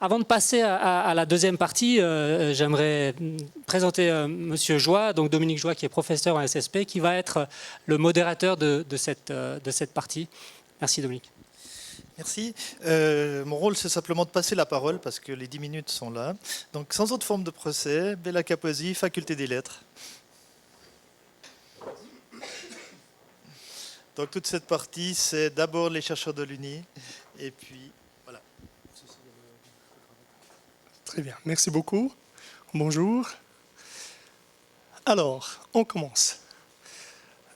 Avant de passer à la deuxième partie, j'aimerais présenter Monsieur Joie, donc Dominique Joie, qui est professeur en SSP, qui va être le modérateur de cette partie. Merci Dominique. Merci. Mon rôle, c'est simplement de passer la parole parce que les 10 minutes sont là. Donc, sans autre forme de procès, Bella Caposi, Faculté des Lettres. Donc, toute cette partie, c'est d'abord les chercheurs de l'UNI, et puis voilà. Très bien, merci beaucoup. Bonjour. Alors, on commence.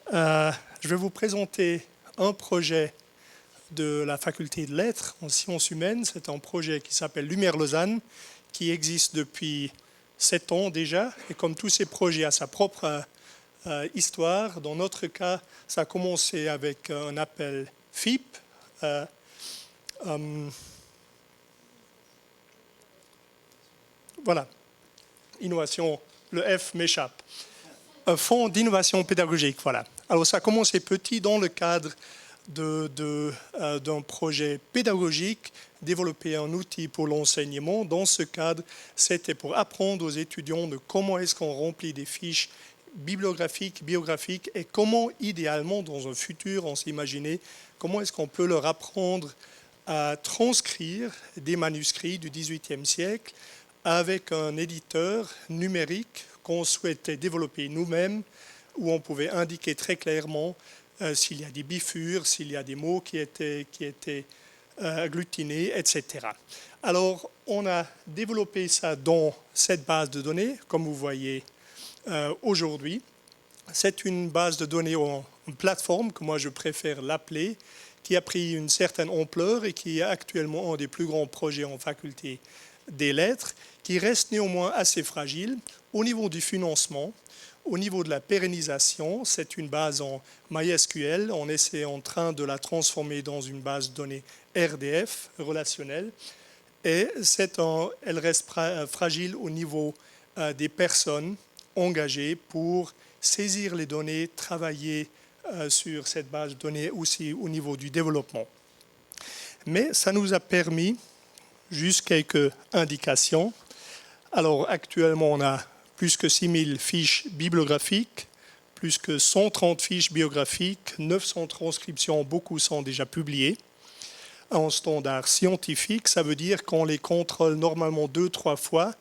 Je vais vous présenter un projet de la faculté de lettres en sciences humaines. C'est un projet qui s'appelle Lumière Lausanne, qui existe depuis 7 ans déjà. Et comme tous ces projets, a sa propre histoire. Dans notre cas, ça a commencé avec un appel FIP. Voilà, innovation, le F m'échappe. Un fonds d'innovation pédagogique, voilà. Alors ça a commencé petit dans le cadre d'un projet pédagogique, développer un outil pour l'enseignement. Dans ce cadre, c'était pour apprendre aux étudiants de comment est-ce qu'on remplit des fiches bibliographiques, biographiques, et comment, idéalement, dans un futur, on s'imaginait, comment est-ce qu'on peut leur apprendre à transcrire des manuscrits du XVIIIe siècle avec un éditeur numérique qu'on souhaitait développer nous-mêmes, où on pouvait indiquer très clairement s'il y a des bifures, s'il y a des mots qui étaient agglutinés, etc. Alors, on a développé ça dans cette base de données, comme vous voyez aujourd'hui. C'est une base de données en plateforme, que moi je préfère l'appeler, qui a pris une certaine ampleur et qui est actuellement un des plus grands projets en faculté des lettres, qui reste néanmoins assez fragile au niveau du financement. Au niveau de la pérennisation, c'est une base en MySQL. On est en train de la transformer dans une base de données RDF, relationnelle. Et elle reste fragile au niveau des personnes engagées pour saisir les données, travailler sur cette base de données aussi au niveau du développement. Mais ça nous a permis, juste quelques indications. Alors actuellement, on a plus que 6000 fiches bibliographiques, plus que 130 fiches biographiques, 900 transcriptions, beaucoup sont déjà publiées en standard scientifique. Ça veut dire qu'on les contrôle normalement 2-3 fois.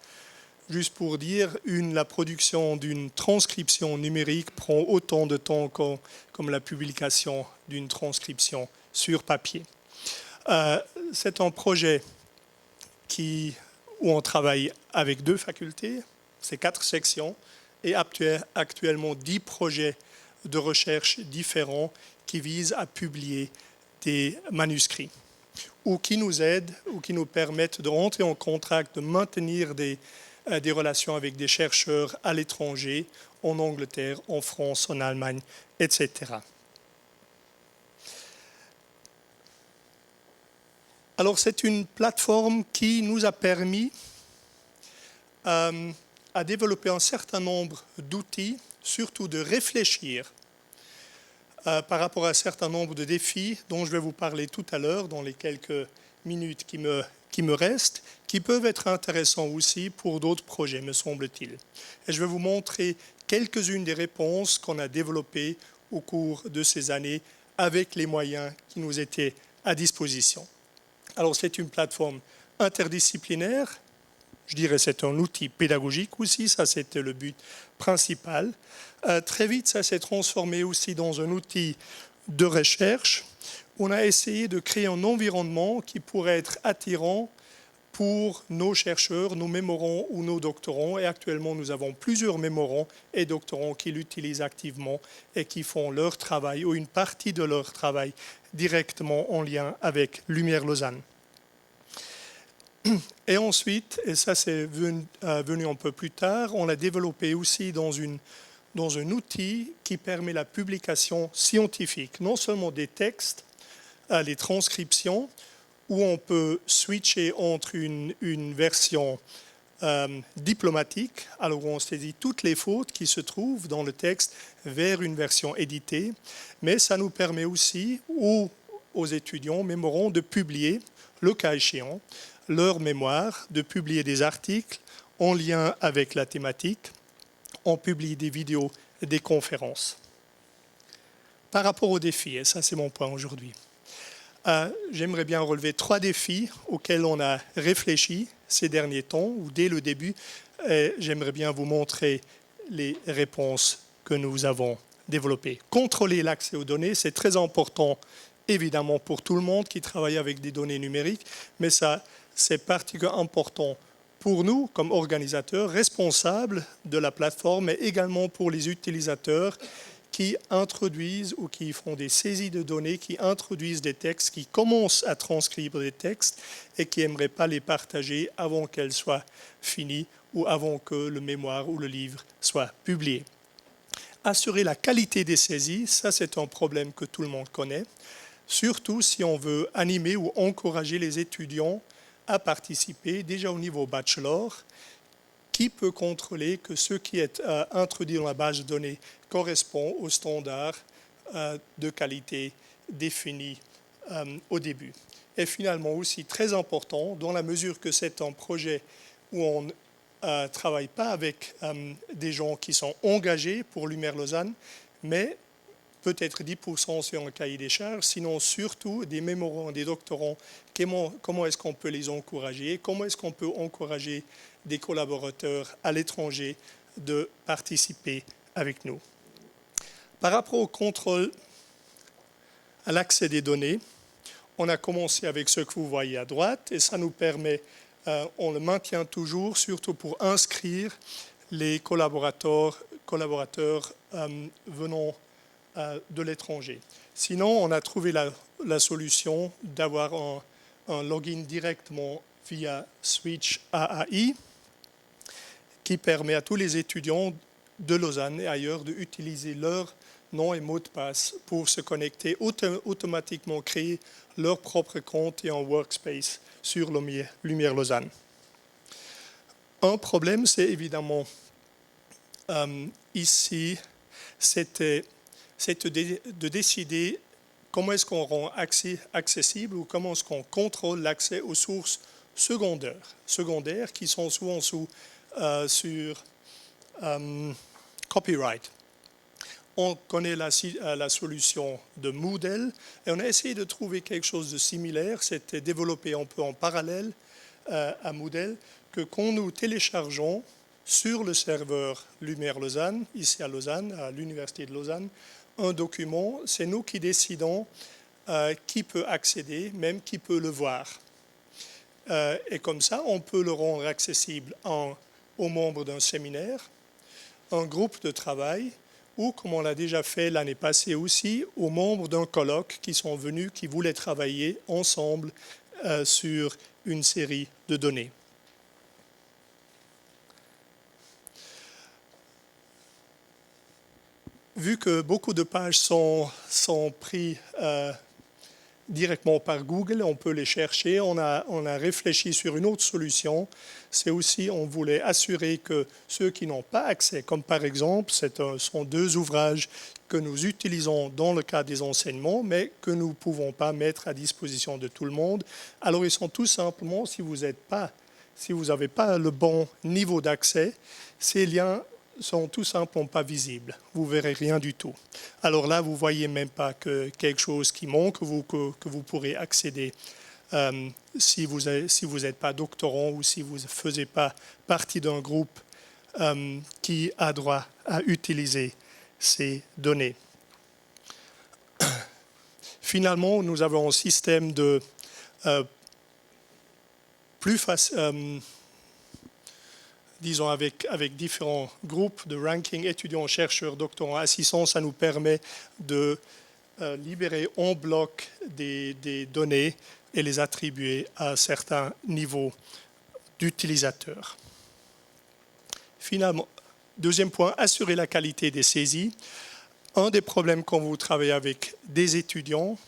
Juste pour dire, la production d'une transcription numérique prend autant de temps comme la publication d'une transcription sur papier. C'est un projet où on travaille avec 2 facultés, c'est 4 sections, et actuellement 10 projets de recherche différents qui visent à publier des manuscrits, ou qui nous aident, ou qui nous permettent de rentrer en contact, de maintenir des relations avec des chercheurs à l'étranger, en Angleterre, en France, en Allemagne, etc. Alors c'est une plateforme qui nous a permis à développer un certain nombre d'outils, surtout de réfléchir par rapport à un certain nombre de défis dont je vais vous parler tout à l'heure, dans les quelques minutes qui me restent, qui peuvent être intéressants aussi pour d'autres projets, me semble-t-il. Et je vais vous montrer quelques-unes des réponses qu'on a développées au cours de ces années avec les moyens qui nous étaient à disposition. Alors c'est une plateforme interdisciplinaire. Je dirais que c'est un outil pédagogique aussi, ça c'était le but principal. Très vite, ça s'est transformé aussi dans un outil de recherche. On a essayé de créer un environnement qui pourrait être attirant pour nos chercheurs, nos mémorants ou nos doctorants. Et actuellement, nous avons plusieurs mémorants et doctorants qui l'utilisent activement et qui font leur travail ou une partie de leur travail directement en lien avec Lumière Lausanne. Et ensuite, et ça c'est venu un peu plus tard, on l'a développé aussi dans un outil qui permet la publication scientifique, non seulement des textes, les transcriptions, où on peut switcher entre une version diplomatique, alors on saisit toutes les fautes qui se trouvent dans le texte vers une version éditée, mais ça nous permet aussi aux étudiants, mémorants, de publier, le cas échéant, leur mémoire, de publier des articles en lien avec la thématique. On publie des vidéos, des conférences. Par rapport aux défis, et ça c'est mon point aujourd'hui, j'aimerais bien relever 3 défis auxquels on a réfléchi ces derniers temps, ou dès le début. J'aimerais bien vous montrer les réponses que nous avons développées. Contrôler l'accès aux données, c'est très important, évidemment, pour tout le monde qui travaille avec des données numériques, mais ça, c'est particulièrement important pour nous, comme organisateurs responsables de la plateforme, mais également pour les utilisateurs qui introduisent ou qui font des saisies de données, qui introduisent des textes, qui commencent à transcrire des textes et qui n'aimeraient pas les partager avant qu'elles soient finies ou avant que le mémoire ou le livre soit publié. Assurer la qualité des saisies, ça c'est un problème que tout le monde connaît, surtout si on veut animer ou encourager les étudiants à participer déjà au niveau bachelor. Qui peut contrôler que ce qui est introduit dans la base de données correspond aux standards de qualité définis au début. Et finalement aussi très important, dans la mesure que c'est un projet où on ne travaille pas avec des gens qui sont engagés pour Lumière Lausanne, mais peut-être 10% sur un cahier des charges, sinon surtout des mémorants, des doctorants. Comment est-ce qu'on peut les encourager? Comment est-ce qu'on peut encourager des collaborateurs à l'étranger de participer avec nous? Par rapport au contrôle à l'accès des données, on a commencé avec ce que vous voyez à droite et ça nous permet, on le maintient toujours, surtout pour inscrire les collaborateurs venant de l'étranger. Sinon, on a trouvé la solution d'avoir un login directement via Switch AAI qui permet à tous les étudiants de Lausanne et ailleurs d'utiliser leur nom et mot de passe pour se connecter, automatiquement créer leur propre compte et un workspace sur Lumière Lausanne. Un problème, c'est évidemment ici, c'était de décider comment est-ce qu'on rend accessible ou comment est-ce qu'on contrôle l'accès aux sources secondaires qui sont souvent sur copyright. On connaît la solution de Moodle et on a essayé de trouver quelque chose de similaire. C'était développé un peu en parallèle à Moodle, que quand nous téléchargeons sur le serveur Lumière Lausanne, ici à Lausanne, à l'Université de Lausanne, un document, c'est nous qui décidons qui peut accéder, même qui peut le voir. Et comme ça, on peut le rendre accessible aux membres d'un séminaire, un groupe de travail, ou, comme on l'a déjà fait l'année passée aussi, aux membres d'un colloque qui sont venus, qui voulaient travailler ensemble sur une série de données. Vu que beaucoup de pages sont prises directement par Google, on peut les chercher. On a réfléchi sur une autre solution. C'est aussi, on voulait assurer que ceux qui n'ont pas accès, comme par exemple, ce sont 2 ouvrages que nous utilisons dans le cadre des enseignements, mais que nous ne pouvons pas mettre à disposition de tout le monde. Alors, ils sont tout simplement, si vous n'avez pas le bon niveau d'accès, ces liens sont tout simplement pas visibles. Vous verrez rien du tout. Alors là, vous voyez même pas que quelque chose qui manque, que vous pourrez accéder si vous n'êtes pas doctorant ou si vous ne faisiez pas partie d'un groupe qui a droit à utiliser ces données. Finalement, nous avons un système de plus facile. Disons, avec différents groupes de ranking, étudiants, chercheurs, doctorants, assistants, ça nous permet de libérer en bloc des données et les attribuer à certains niveaux d'utilisateurs. Finalement, deuxième point, assurer la qualité des saisies. Un des problèmes quand vous travaillez avec des étudiants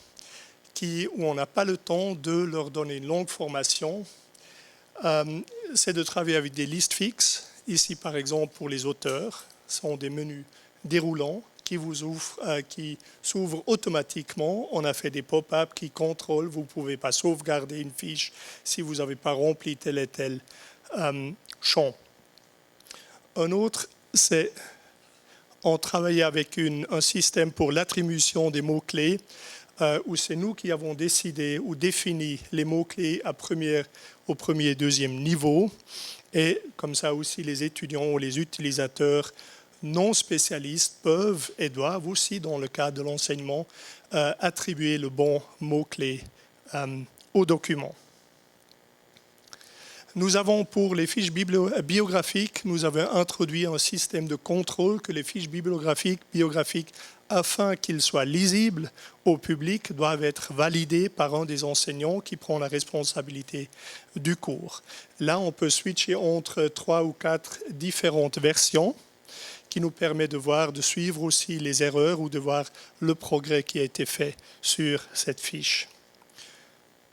où on n'a pas le temps de leur donner une longue formation, c'est de travailler avec des listes fixes. Ici, par exemple, pour les auteurs, ce sont des menus déroulants qui s'ouvre automatiquement. On a fait des pop-up qui contrôlent. Vous ne pouvez pas sauvegarder une fiche si vous n'avez pas rempli tel et tel champ. Un autre, c'est on travaille avec un système pour l'attribution des mots-clés où c'est nous qui avons décidé ou défini les mots-clés au premier et deuxième niveau. Et comme ça aussi, les étudiants ou les utilisateurs non spécialistes peuvent et doivent aussi, dans le cadre de l'enseignement, attribuer le bon mot-clé au document. Nous avons pour les fiches biographiques, nous avons introduit un système de contrôle que les fiches bibliographiques, afin qu'ils soient lisibles au public, doivent être validées par un des enseignants qui prend la responsabilité du cours. Là, on peut switcher entre 3 ou 4 différentes versions qui nous permet de suivre aussi les erreurs ou de voir le progrès qui a été fait sur cette fiche.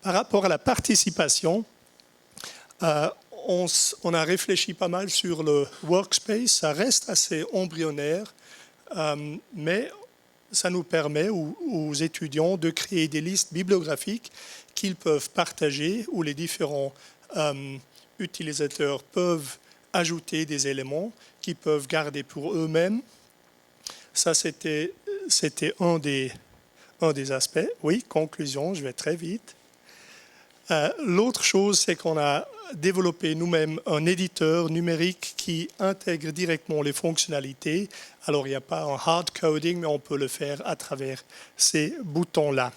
Par rapport à la participation, on a réfléchi pas mal sur le workspace. Ça reste assez embryonnaire, mais ça nous permet aux étudiants de créer des listes bibliographiques qu'ils peuvent partager, où les différents utilisateurs peuvent ajouter des éléments qu'ils peuvent garder pour eux-mêmes. Ça, c'était un des aspects. Oui, conclusion, je vais très vite. L'autre chose, c'est qu'on a développé nous-mêmes un éditeur numérique qui intègre directement les fonctionnalités. Alors, il n'y a pas un hard coding, mais on peut le faire à travers ces boutons-là.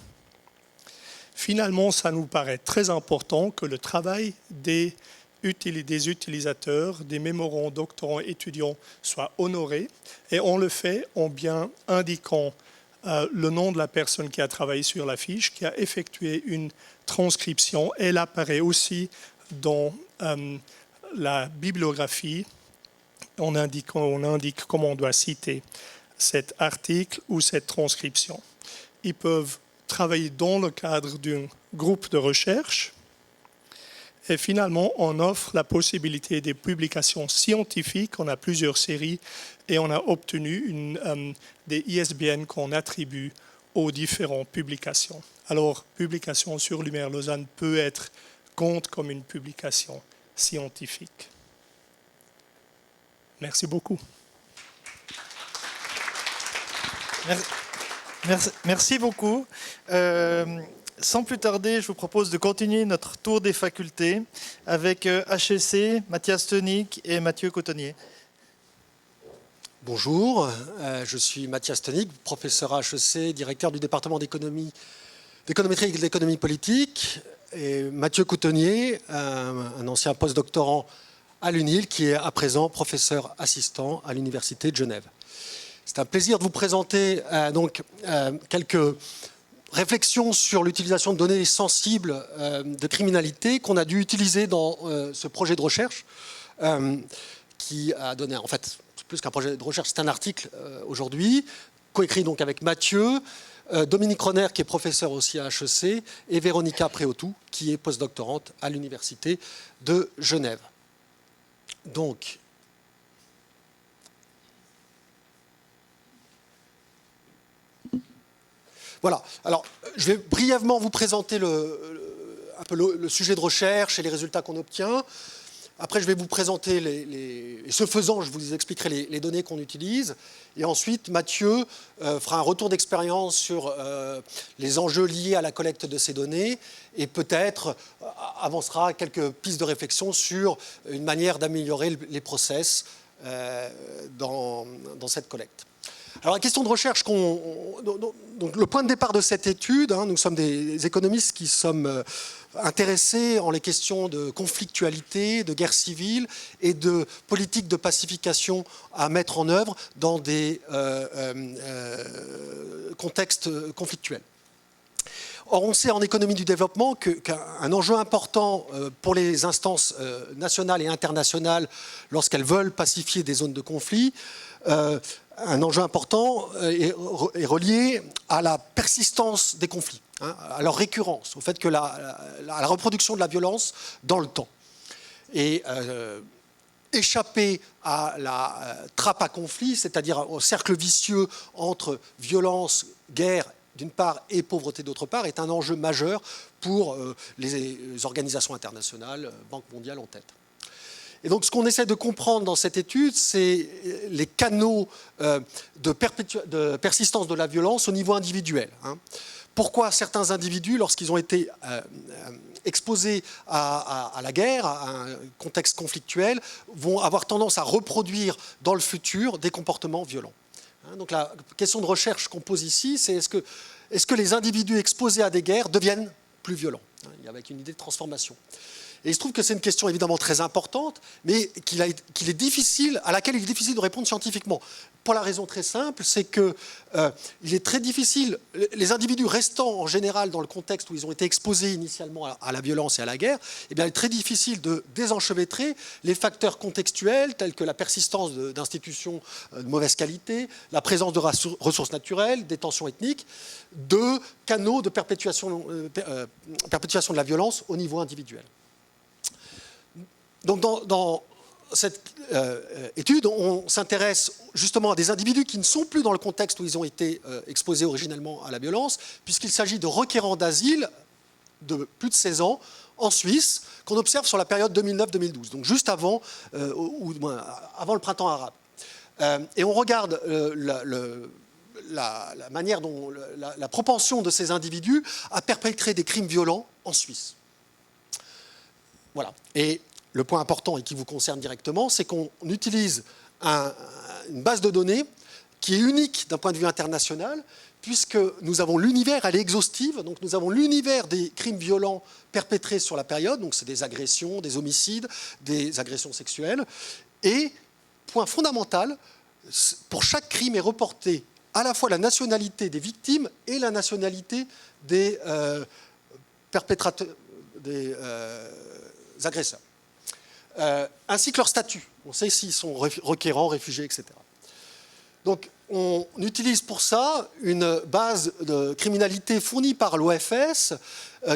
Finalement, ça nous paraît très important que le travail des utilisateurs, des mémorants, doctorants, étudiants soit honoré. Et on le fait en bien indiquant le nom de la personne qui a travaillé sur la fiche, qui a effectué une transcription. Elle apparaît aussi dans la bibliographie. On indique comment on doit citer cet article ou cette transcription. Ils peuvent travailler dans le cadre d'un groupe de recherche. Et finalement, on offre la possibilité des publications scientifiques. On a plusieurs séries et on a obtenu des ISBN qu'on attribue aux différentes publications. Alors, publication sur Lumière Lausanne compte comme une publication scientifique. Merci beaucoup. Merci beaucoup. Sans plus tarder, je vous propose de continuer notre tour des facultés avec HEC, Mathias Teunig et Mathieu Cotonnier. Bonjour, je suis Mathias Teunig, professeur à HEC, directeur du département d'économétrie et d'économie politique, et Mathieu Cotonnier, un ancien postdoctorant à l'UNIL, qui est à présent professeur assistant à l'Université de Genève. C'est un plaisir de vous présenter quelques réflexions sur l'utilisation de données sensibles de criminalité qu'on a dû utiliser dans ce projet de recherche qui a donné, en fait, plus qu'un projet de recherche, c'est un article aujourd'hui, coécrit donc avec Mathieu, Dominique Roner, qui est professeur aussi à HEC, et Véronica Préautou, qui est postdoctorante à l'Université de Genève. Donc, voilà. Alors, je vais brièvement vous présenter un peu le sujet de recherche et les résultats qu'on obtient. Après, je vais vous présenter et ce faisant, je vous expliquerai les données qu'on utilise. Et ensuite, Mathieu fera un retour d'expérience sur les enjeux liés à la collecte de ces données et peut-être avancera quelques pistes de réflexion sur une manière d'améliorer les process dans cette collecte. Alors, la question de recherche, donc le point de départ de cette étude, nous sommes des économistes qui sommes intéressés en les questions de conflictualité, de guerre civile et de politique de pacification à mettre en œuvre dans des contextes conflictuels. Or, on sait en économie du développement qu'un enjeu important pour les instances nationales et internationales lorsqu'elles veulent pacifier des zones de conflit, un enjeu important est relié à la persistance des conflits, à leur récurrence, au fait que à la reproduction de la violence dans le temps. Et échapper à la trappe à conflit, c'est-à-dire au cercle vicieux entre violence, guerre d'une part et pauvreté d'autre part, est un enjeu majeur pour les organisations internationales, Banque mondiale en tête. Et donc ce qu'on essaie de comprendre dans cette étude, c'est les canaux de persistance de la violence au niveau individuel. Pourquoi certains individus, lorsqu'ils ont été exposés à la guerre, à un contexte conflictuel, vont avoir tendance à reproduire dans le futur des comportements violents. Donc la question de recherche qu'on pose ici, c'est est-ce que les individus exposés à des guerres deviennent plus violents, avec une idée de transformation. Et il se trouve que c'est une question évidemment très importante, mais à laquelle il est difficile de répondre scientifiquement. Pour la raison très simple, c'est qu'il est très difficile, les individus restant en général dans le contexte où ils ont été exposés initialement à la violence et à la guerre, eh bien, il est très difficile de désenchevêtrer les facteurs contextuels tels que la persistance d'institutions de mauvaise qualité, la présence de ressources naturelles, des tensions ethniques, de canaux de perpétuation de la violence au niveau individuel. Donc dans cette étude, on s'intéresse justement à des individus qui ne sont plus dans le contexte où ils ont été exposés originellement à la violence, puisqu'il s'agit de requérants d'asile de plus de 16 ans en Suisse, qu'on observe sur la période 2009-2012, donc juste avant, ou avant le printemps arabe. Et on regarde la manière dont la propension de ces individus à perpétrer des crimes violents en Suisse. Voilà. Et le point important et qui vous concerne directement, c'est qu'on utilise une base de données qui est unique d'un point de vue international, puisque nous avons l'univers, elle est exhaustive, donc nous avons l'univers des crimes violents perpétrés sur la période, donc c'est des agressions, des homicides, des agressions sexuelles, et, point fondamental, pour chaque crime est reporté à la fois la nationalité des victimes et la nationalité des perpétrateurs, des agresseurs. Ainsi que leur statut. On sait s'ils sont requérants, réfugiés, etc. Donc, on utilise pour ça une base de criminalité fournie par l'OFS,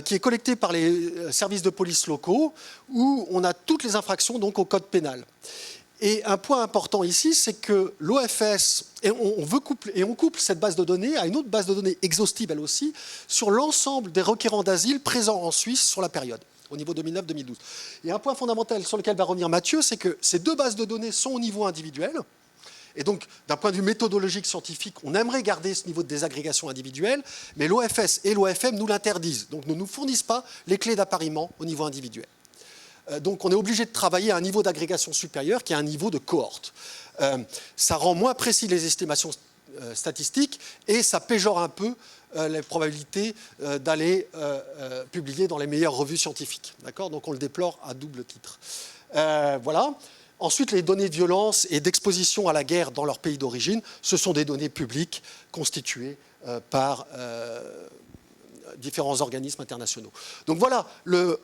qui est collectée par les services de police locaux, où on a toutes les infractions donc, au code pénal. Et un point important ici, c'est que l'OFS, et on couple cette base de données à une autre base de données exhaustive, elle aussi, sur l'ensemble des requérants d'asile présents en Suisse sur la période, au niveau 2009-2012. Et un point fondamental sur lequel va revenir Mathieu, c'est que ces deux bases de données sont au niveau individuel. Et donc, d'un point de vue méthodologique, scientifique, on aimerait garder ce niveau de désagrégation individuelle, mais l'OFS et l'OFM nous l'interdisent. Donc, ne nous fournissent pas les clés d'appariement au niveau individuel. Donc, on est obligé de travailler à un niveau d'agrégation supérieur qui est un niveau de cohorte. Ça rend moins précis les estimations statistiques et ça péjore un peu les probabilités d'aller publier dans les meilleures revues scientifiques. D'accord ? Donc on le déplore à double titre. Voilà. Ensuite, les données de violence et d'exposition à la guerre dans leur pays d'origine, ce sont des données publiques constituées par différents organismes internationaux. Donc voilà le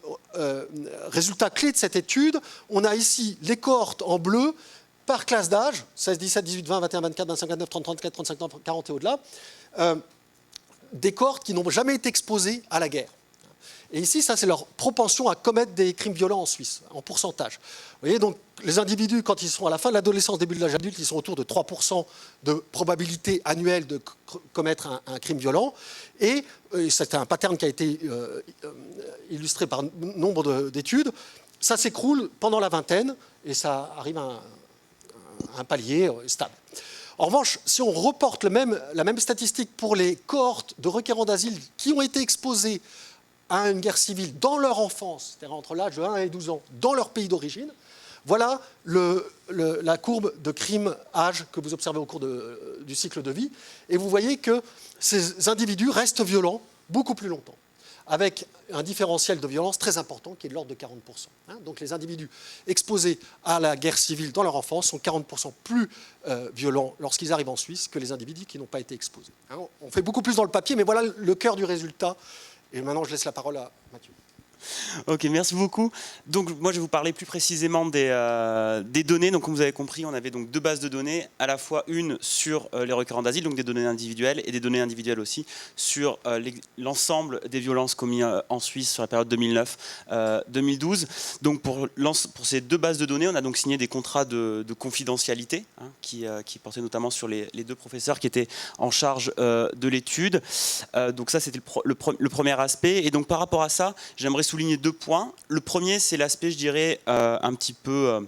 résultat clé de cette étude. On a ici les cohortes en bleu par classe d'âge, 16, 17, 18, 20, 21, 24, 25, 29, 30, 34, 35, 40 et au-delà, des cohortes qui n'ont jamais été exposées à la guerre. Et ici, ça, c'est leur propension à commettre des crimes violents en Suisse, en pourcentage. Vous voyez, donc, les individus, quand ils sont à la fin de l'adolescence, début de l'âge adulte, ils sont autour de 3% de probabilité annuelle de commettre un crime violent. Et c'est un pattern qui a été illustré par nombre d'études. Ça s'écroule pendant la vingtaine et ça arrive à un palier stable. En revanche, si on reporte la même statistique pour les cohortes de requérants d'asile qui ont été exposés à une guerre civile dans leur enfance, c'est-à-dire entre l'âge de 1 et 12 ans, dans leur pays d'origine, voilà la courbe de crime-âge que vous observez au cours du cycle de vie. Et vous voyez que ces individus restent violents beaucoup plus longtemps, avec un différentiel de violence très important qui est de l'ordre de 40%. Donc les individus exposés à la guerre civile dans leur enfance sont 40% plus violents lorsqu'ils arrivent en Suisse que les individus qui n'ont pas été exposés. On fait beaucoup plus dans le papier, mais voilà le cœur du résultat. Et maintenant, je laisse la parole à Mathieu. Ok, merci beaucoup. Donc moi je vais vous parler plus précisément des données. Donc comme vous avez compris, on avait donc deux bases de données, à la fois une sur les requérants d'asile, donc des données individuelles, et des données individuelles aussi sur l'ensemble des violences commises en Suisse sur la période 2009-2012. Donc pour ces deux bases de données, on a donc signé des contrats de confidentialité qui portaient notamment sur les deux professeurs qui étaient en charge de l'étude. Donc ça c'était le premier aspect. Et donc par rapport à ça, j'aimerais souligner deux points. Le premier, c'est l'aspect, je dirais, un petit peu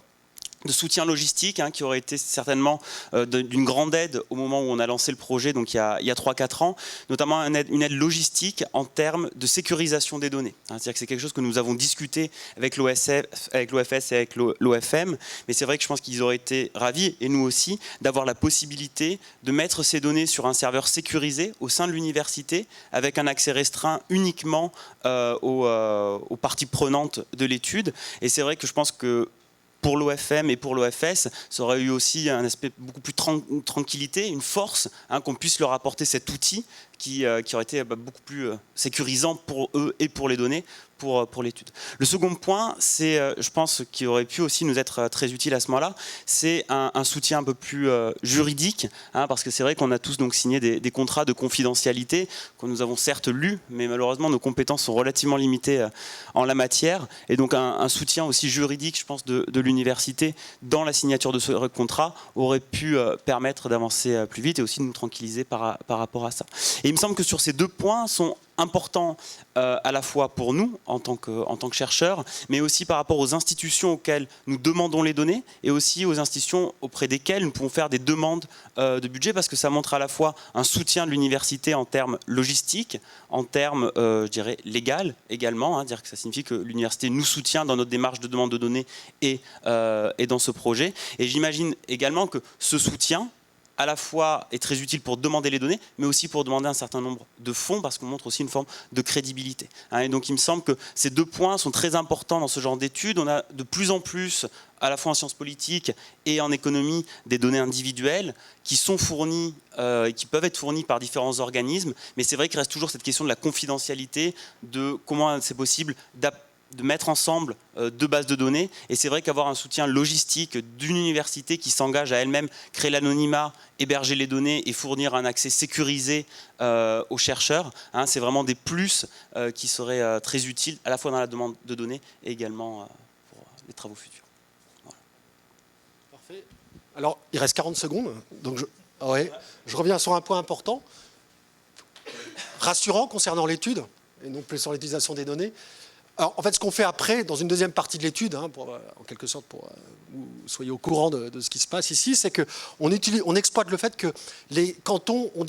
de soutien logistique, qui aurait été certainement d'une grande aide au moment où on a lancé le projet, donc il y a 3-4 ans, notamment une aide logistique en termes de sécurisation des données. C'est-à-dire que c'est quelque chose que nous avons discuté avec l'OFS et avec l'OFM, mais c'est vrai que je pense qu'ils auraient été ravis, et nous aussi, d'avoir la possibilité de mettre ces données sur un serveur sécurisé au sein de l'université, avec un accès restreint uniquement aux parties prenantes de l'étude. Et c'est vrai que je pense que pour l'OFM et pour l'OFS, ça aurait eu aussi un aspect beaucoup plus tranquillité, une force, qu'on puisse leur apporter cet outil qui aurait été beaucoup plus sécurisant pour eux et pour les données, pour l'étude. Le second point, c'est, je pense, qui aurait pu aussi nous être très utile à ce moment-là, c'est un soutien un peu plus juridique, parce que c'est vrai qu'on a tous donc signé des contrats de confidentialité que nous avons certes lus, mais malheureusement nos compétences sont relativement limitées en la matière, et donc un soutien aussi juridique, je pense, de l'université dans la signature de ce contrat aurait pu permettre d'avancer plus vite et aussi de nous tranquilliser par rapport à ça. Et il me semble que sur ces deux points sont importants à la fois pour nous en tant que chercheurs, mais aussi par rapport aux institutions auxquelles nous demandons les données et aussi aux institutions auprès desquelles nous pouvons faire des demandes de budget, parce que ça montre à la fois un soutien de l'université en termes logistiques, en termes, je dirais, légal également, dire que ça signifie que l'université nous soutient dans notre démarche de demande de données et dans ce projet. Et j'imagine également que ce soutien à la fois est très utile pour demander les données, mais aussi pour demander un certain nombre de fonds, parce qu'on montre aussi une forme de crédibilité. Et donc il me semble que ces deux points sont très importants dans ce genre d'études. On a de plus en plus, à la fois en sciences politiques et en économie, des données individuelles qui sont fournies et qui peuvent être fournies par différents organismes, mais c'est vrai qu'il reste toujours cette question de la confidentialité, de comment c'est possible de mettre ensemble deux bases de données. Et c'est vrai qu'avoir un soutien logistique d'une université qui s'engage à elle-même créer l'anonymat, héberger les données et fournir un accès sécurisé aux chercheurs, c'est vraiment des plus qui seraient très utiles à la fois dans la demande de données et également pour les travaux futurs. Voilà. Parfait. Alors, il reste 40 secondes, donc je reviens sur un point important, rassurant concernant l'étude, et non plus sur l'utilisation des données. Alors, en fait, ce qu'on fait après, dans une deuxième partie de l'étude, en quelque sorte pour que vous soyez au courant de ce qui se passe ici, c'est qu'on exploite le fait que les cantons ont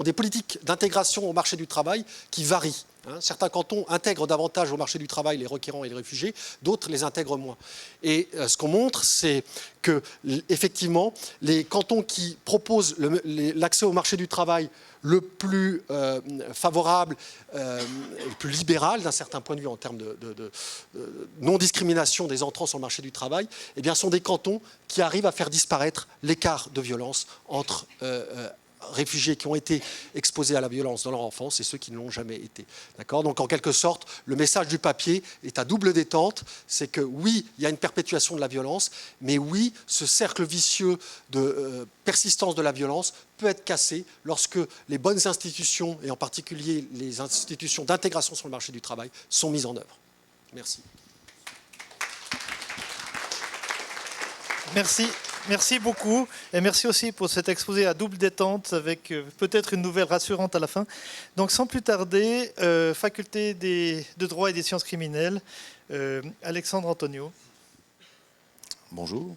des politiques d'intégration au marché du travail qui varient. Certains cantons intègrent davantage au marché du travail les requérants et les réfugiés, d'autres les intègrent moins. Et ce qu'on montre, c'est que, effectivement, les cantons qui proposent l'accès au marché du travail le plus favorable, le plus libéral d'un certain point de vue en termes de non-discrimination des entrants sur le marché du travail, eh bien, sont des cantons qui arrivent à faire disparaître l'écart de violence entre réfugiés qui ont été exposés à la violence dans leur enfance et ceux qui ne l'ont jamais été. D'accord ? Donc, en quelque sorte, le message du papier est à double détente. C'est que oui, il y a une perpétuation de la violence, mais oui, ce cercle vicieux de persistance de la violence peut être cassé lorsque les bonnes institutions, et en particulier les institutions d'intégration sur le marché du travail, sont mises en œuvre. Merci. Merci. Merci beaucoup et merci aussi pour cet exposé à double détente avec peut-être une nouvelle rassurante à la fin. Donc sans plus tarder, faculté de droit et des sciences criminelles, Alexandre Antonio. Bonjour.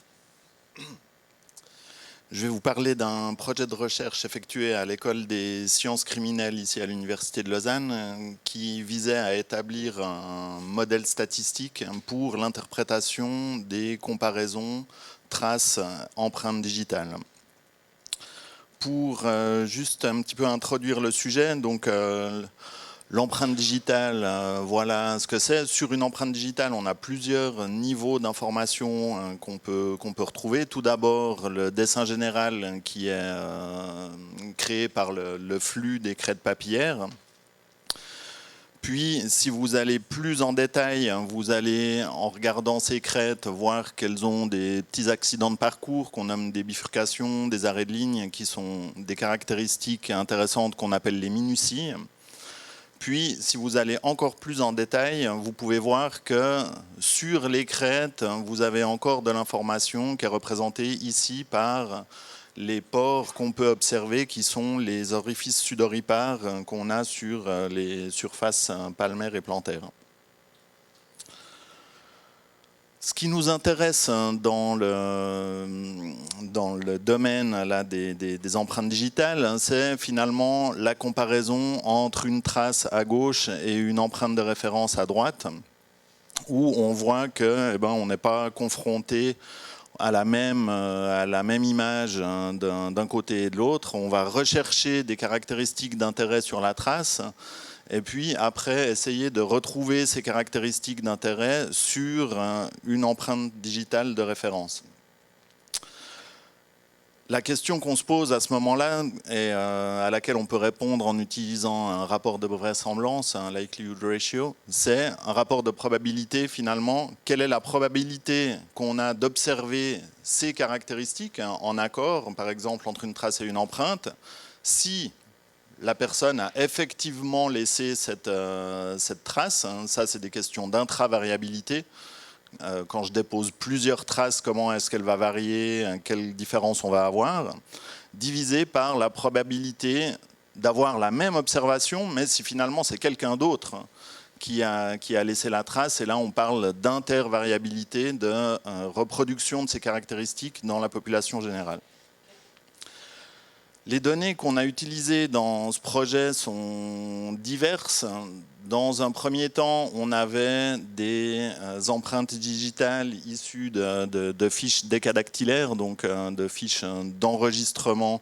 Je vais vous parler d'un projet de recherche effectué à l'école des sciences criminelles ici à l'Université de Lausanne qui visait à établir un modèle statistique pour l'interprétation des comparaisons traces, empreintes digitales. Pour juste un petit peu introduire le sujet, donc l'empreinte digitale, voilà ce que c'est. Sur une empreinte digitale, on a plusieurs niveaux d'information qu'on peut retrouver. Tout d'abord, le dessin général qui est créé par le flux des crêtes papillaires. Puis, si vous allez plus en détail, vous allez, en regardant ces crêtes, voir qu'elles ont des petits accidents de parcours qu'on nomme des bifurcations, des arrêts de ligne, qui sont des caractéristiques intéressantes qu'on appelle les minuties. Puis, si vous allez encore plus en détail, vous pouvez voir que sur les crêtes, vous avez encore de l'information qui est représentée ici par les pores qu'on peut observer, qui sont les orifices sudoripares qu'on a sur les surfaces palmaires et plantaires. Ce qui nous intéresse dans le domaine là, des empreintes digitales, c'est finalement la comparaison entre une trace à gauche et une empreinte de référence à droite, où on voit que, on n'est pas confronté à la même image d'un côté et de l'autre. On va rechercher des caractéristiques d'intérêt sur la trace, et puis après essayer de retrouver ces caractéristiques d'intérêt sur une empreinte digitale de référence. La question qu'on se pose à ce moment-là, et à laquelle on peut répondre en utilisant un rapport de vraisemblance, un likelihood ratio, c'est un rapport de probabilité finalement. Quelle est la probabilité qu'on a d'observer ces caractéristiques en accord, par exemple entre une trace et une empreinte, si la personne a effectivement laissé cette trace. Ça, c'est des questions d'intra-variabilité. Quand je dépose plusieurs traces, comment est-ce qu'elle va varier, quelle différence on va avoir, divisé par la probabilité d'avoir la même observation, mais si finalement c'est quelqu'un d'autre qui a laissé la trace. Et là, on parle d'intervariabilité, de reproduction de ces caractéristiques dans la population générale. Les données qu'on a utilisées dans ce projet sont diverses. Dans un premier temps, on avait des empreintes digitales issues de fiches décadactylaires, donc de fiches d'enregistrement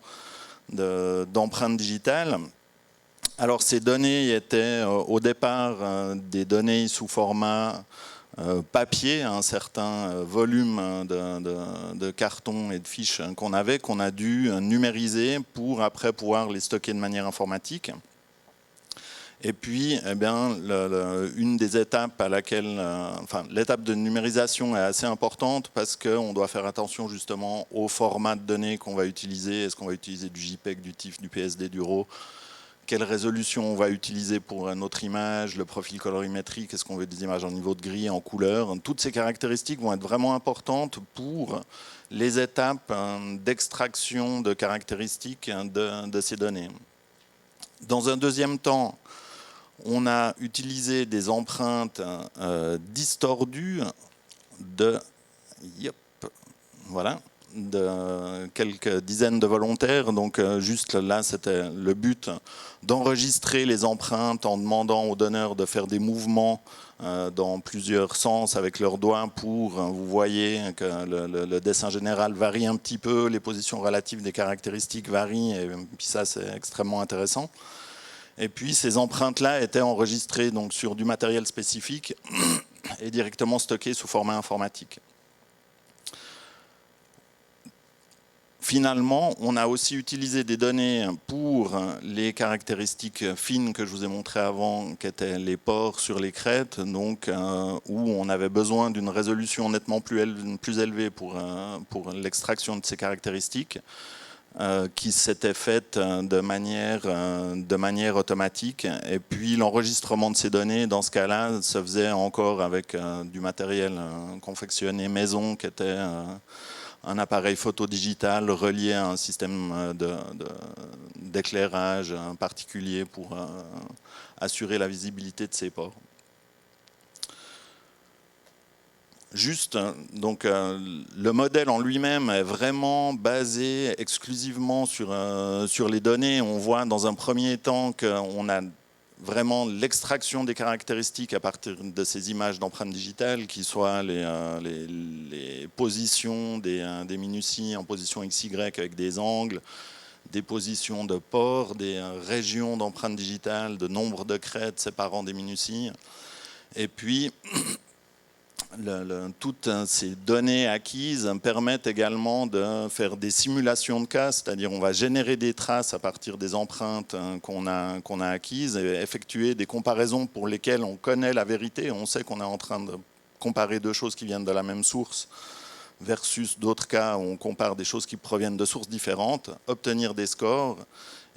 d'empreintes digitales. Alors ces données étaient au départ des données sous format papier, un certain volume de cartons et de fiches qu'on a dû numériser pour après pouvoir les stocker de manière informatique. Et puis, une des étapes à laquelle, l'étape de numérisation est assez importante parce qu'on doit faire attention justement au format de données qu'on va utiliser. Est-ce qu'on va utiliser du JPEG, du TIFF, du PSD, du RAW? Quelle résolution on va utiliser pour notre image, le profil colorimétrique, est-ce qu'on veut des images en niveau de gris, en couleur? Toutes ces caractéristiques vont être vraiment importantes pour les étapes d'extraction de caractéristiques de ces données. Dans un deuxième temps, on a utilisé des empreintes distordues de quelques dizaines de volontaires. Donc juste là, c'était le but d'enregistrer les empreintes en demandant aux donneurs de faire des mouvements dans plusieurs sens avec leurs doigts pour, vous voyez que le dessin général varie un petit peu, les positions relatives des caractéristiques varient, et puis ça c'est extrêmement intéressant. Et puis ces empreintes-là étaient enregistrées donc, sur du matériel spécifique et directement stockées sous format informatique. Finalement, on a aussi utilisé des données pour les caractéristiques fines que je vous ai montrées avant, qui étaient les pores sur les crêtes, donc, où on avait besoin d'une résolution nettement plus élevée pour l'extraction de ces caractéristiques, qui s'était faite de manière automatique. Et puis l'enregistrement de ces données, dans ce cas-là, se faisait encore avec du matériel confectionné maison, qui était un appareil photo digital relié à un système d'éclairage particulier pour assurer la visibilité de ces pores. Juste, donc le modèle en lui-même est vraiment basé exclusivement sur les données. On voit dans un premier temps qu'on a vraiment l'extraction des caractéristiques à partir de ces images d'empreintes digitales, qui soient les positions des minuties en position XY avec des angles, des positions de pores, des régions d'empreintes digitales, de nombre de crêtes séparant des minuties. Et puis, toutes ces données acquises permettent également de faire des simulations de cas, c'est-à-dire on va générer des traces à partir des empreintes qu'on a acquises et effectuer des comparaisons pour lesquelles on connaît la vérité, on sait qu'on est en train de comparer deux choses qui viennent de la même source versus d'autres cas où on compare des choses qui proviennent de sources différentes, obtenir des scores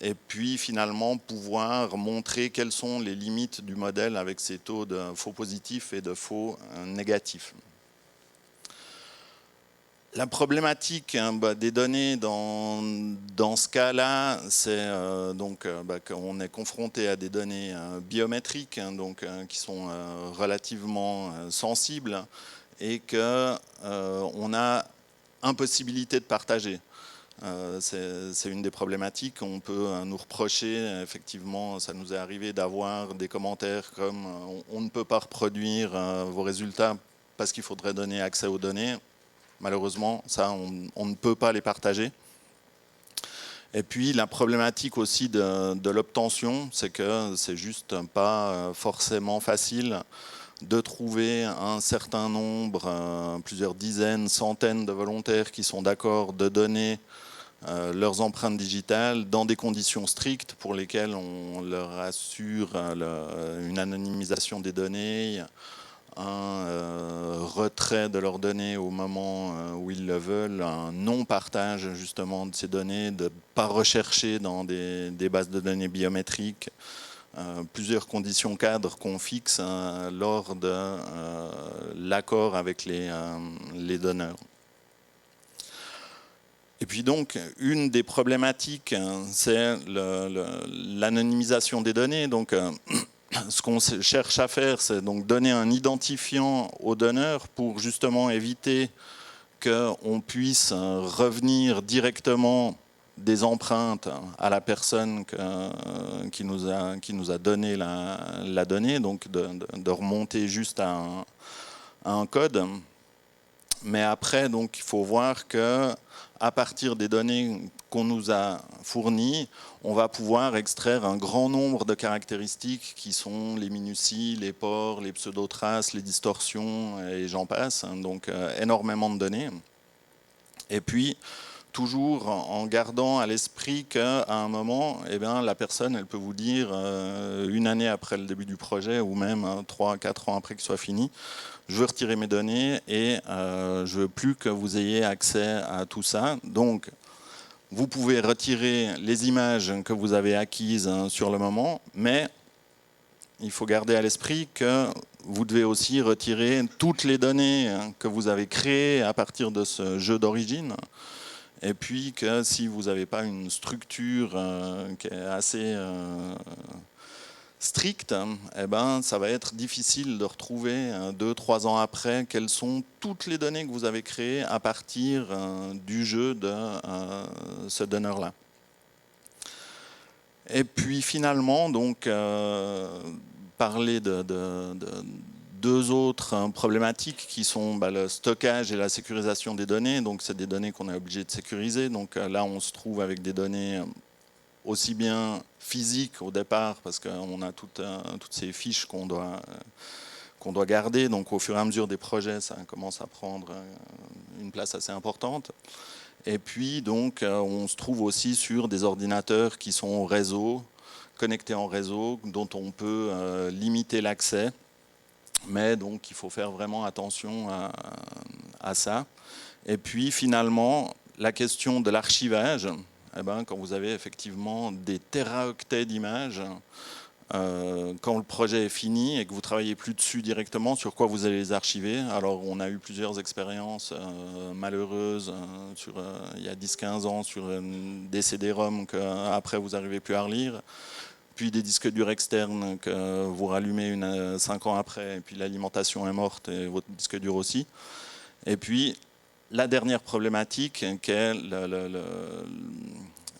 et puis finalement pouvoir montrer quelles sont les limites du modèle avec ces taux de faux positifs et de faux négatifs. La problématique des données dans ce cas-là, c'est qu'on est confronté à des données biométriques qui sont relativement sensibles et qu'on a impossibilité de partager. C'est une des problématiques. On peut nous reprocher, effectivement, ça nous est arrivé d'avoir des commentaires comme on ne peut pas reproduire vos résultats parce qu'il faudrait donner accès aux données. Malheureusement, ça, on ne peut pas les partager. Et puis la problématique aussi de l'obtention, c'est que c'est juste pas forcément facile de trouver un certain nombre, plusieurs dizaines, centaines de volontaires qui sont d'accord de donner leurs empreintes digitales dans des conditions strictes pour lesquelles on leur assure une anonymisation des données, un retrait de leurs données au moment où ils le veulent, un non-partage justement de ces données, de ne pas rechercher dans des bases de données biométriques, plusieurs conditions cadres qu'on fixe lors de l'accord avec les donneurs. Et puis donc, une des problématiques, c'est l'anonymisation des données. Donc, ce qu'on cherche à faire, c'est donc donner un identifiant au donneur pour justement éviter qu'on puisse revenir directement des empreintes à la personne qui nous a donné la donnée, donc de remonter juste à un code. Mais après, donc, il faut voir que à partir des données qu'on nous a fournies, on va pouvoir extraire un grand nombre de caractéristiques qui sont les minuties, les pores, les pseudotraces, les distorsions et j'en passe. Donc énormément de données. Et puis, toujours en gardant à l'esprit qu'à un moment, la personne, elle peut vous dire, une année après le début du projet, ou même 3 à 4 ans après qu'il soit fini, je veux retirer mes données et je veux plus que vous ayez accès à tout ça. Donc, vous pouvez retirer les images que vous avez acquises sur le moment, mais il faut garder à l'esprit que vous devez aussi retirer toutes les données que vous avez créées à partir de ce jeu d'origine. Et puis que si vous n'avez pas une structure qui est assez stricte, ça va être difficile de retrouver 2-3 ans après quelles sont toutes les données que vous avez créées à partir du jeu de ce donneur-là. Et puis finalement, donc, parler de deux autres problématiques qui sont le stockage et la sécurisation des données. Donc c'est des données qu'on est obligé de sécuriser. Donc là, on se trouve avec des données aussi bien physiques au départ, parce qu'on a toutes ces fiches qu'on doit garder. Donc au fur et à mesure des projets, ça commence à prendre une place assez importante. Et puis donc on se trouve aussi sur des ordinateurs qui sont au réseau, connectés en réseau, dont on peut limiter l'accès. Mais donc il faut faire vraiment attention à ça. Et puis finalement, la question de l'archivage, quand vous avez effectivement des téraoctets d'images, quand le projet est fini et que vous ne travaillez plus dessus directement, sur quoi vous allez les archiver. Alors on a eu plusieurs expériences malheureuses il y a 10-15 ans sur des CD-ROM qu'après vous n'arrivez plus à relire. Puis des disques durs externes que vous rallumez 5 ans après, et puis l'alimentation est morte et votre disque dur aussi. Et puis la dernière problématique, qui est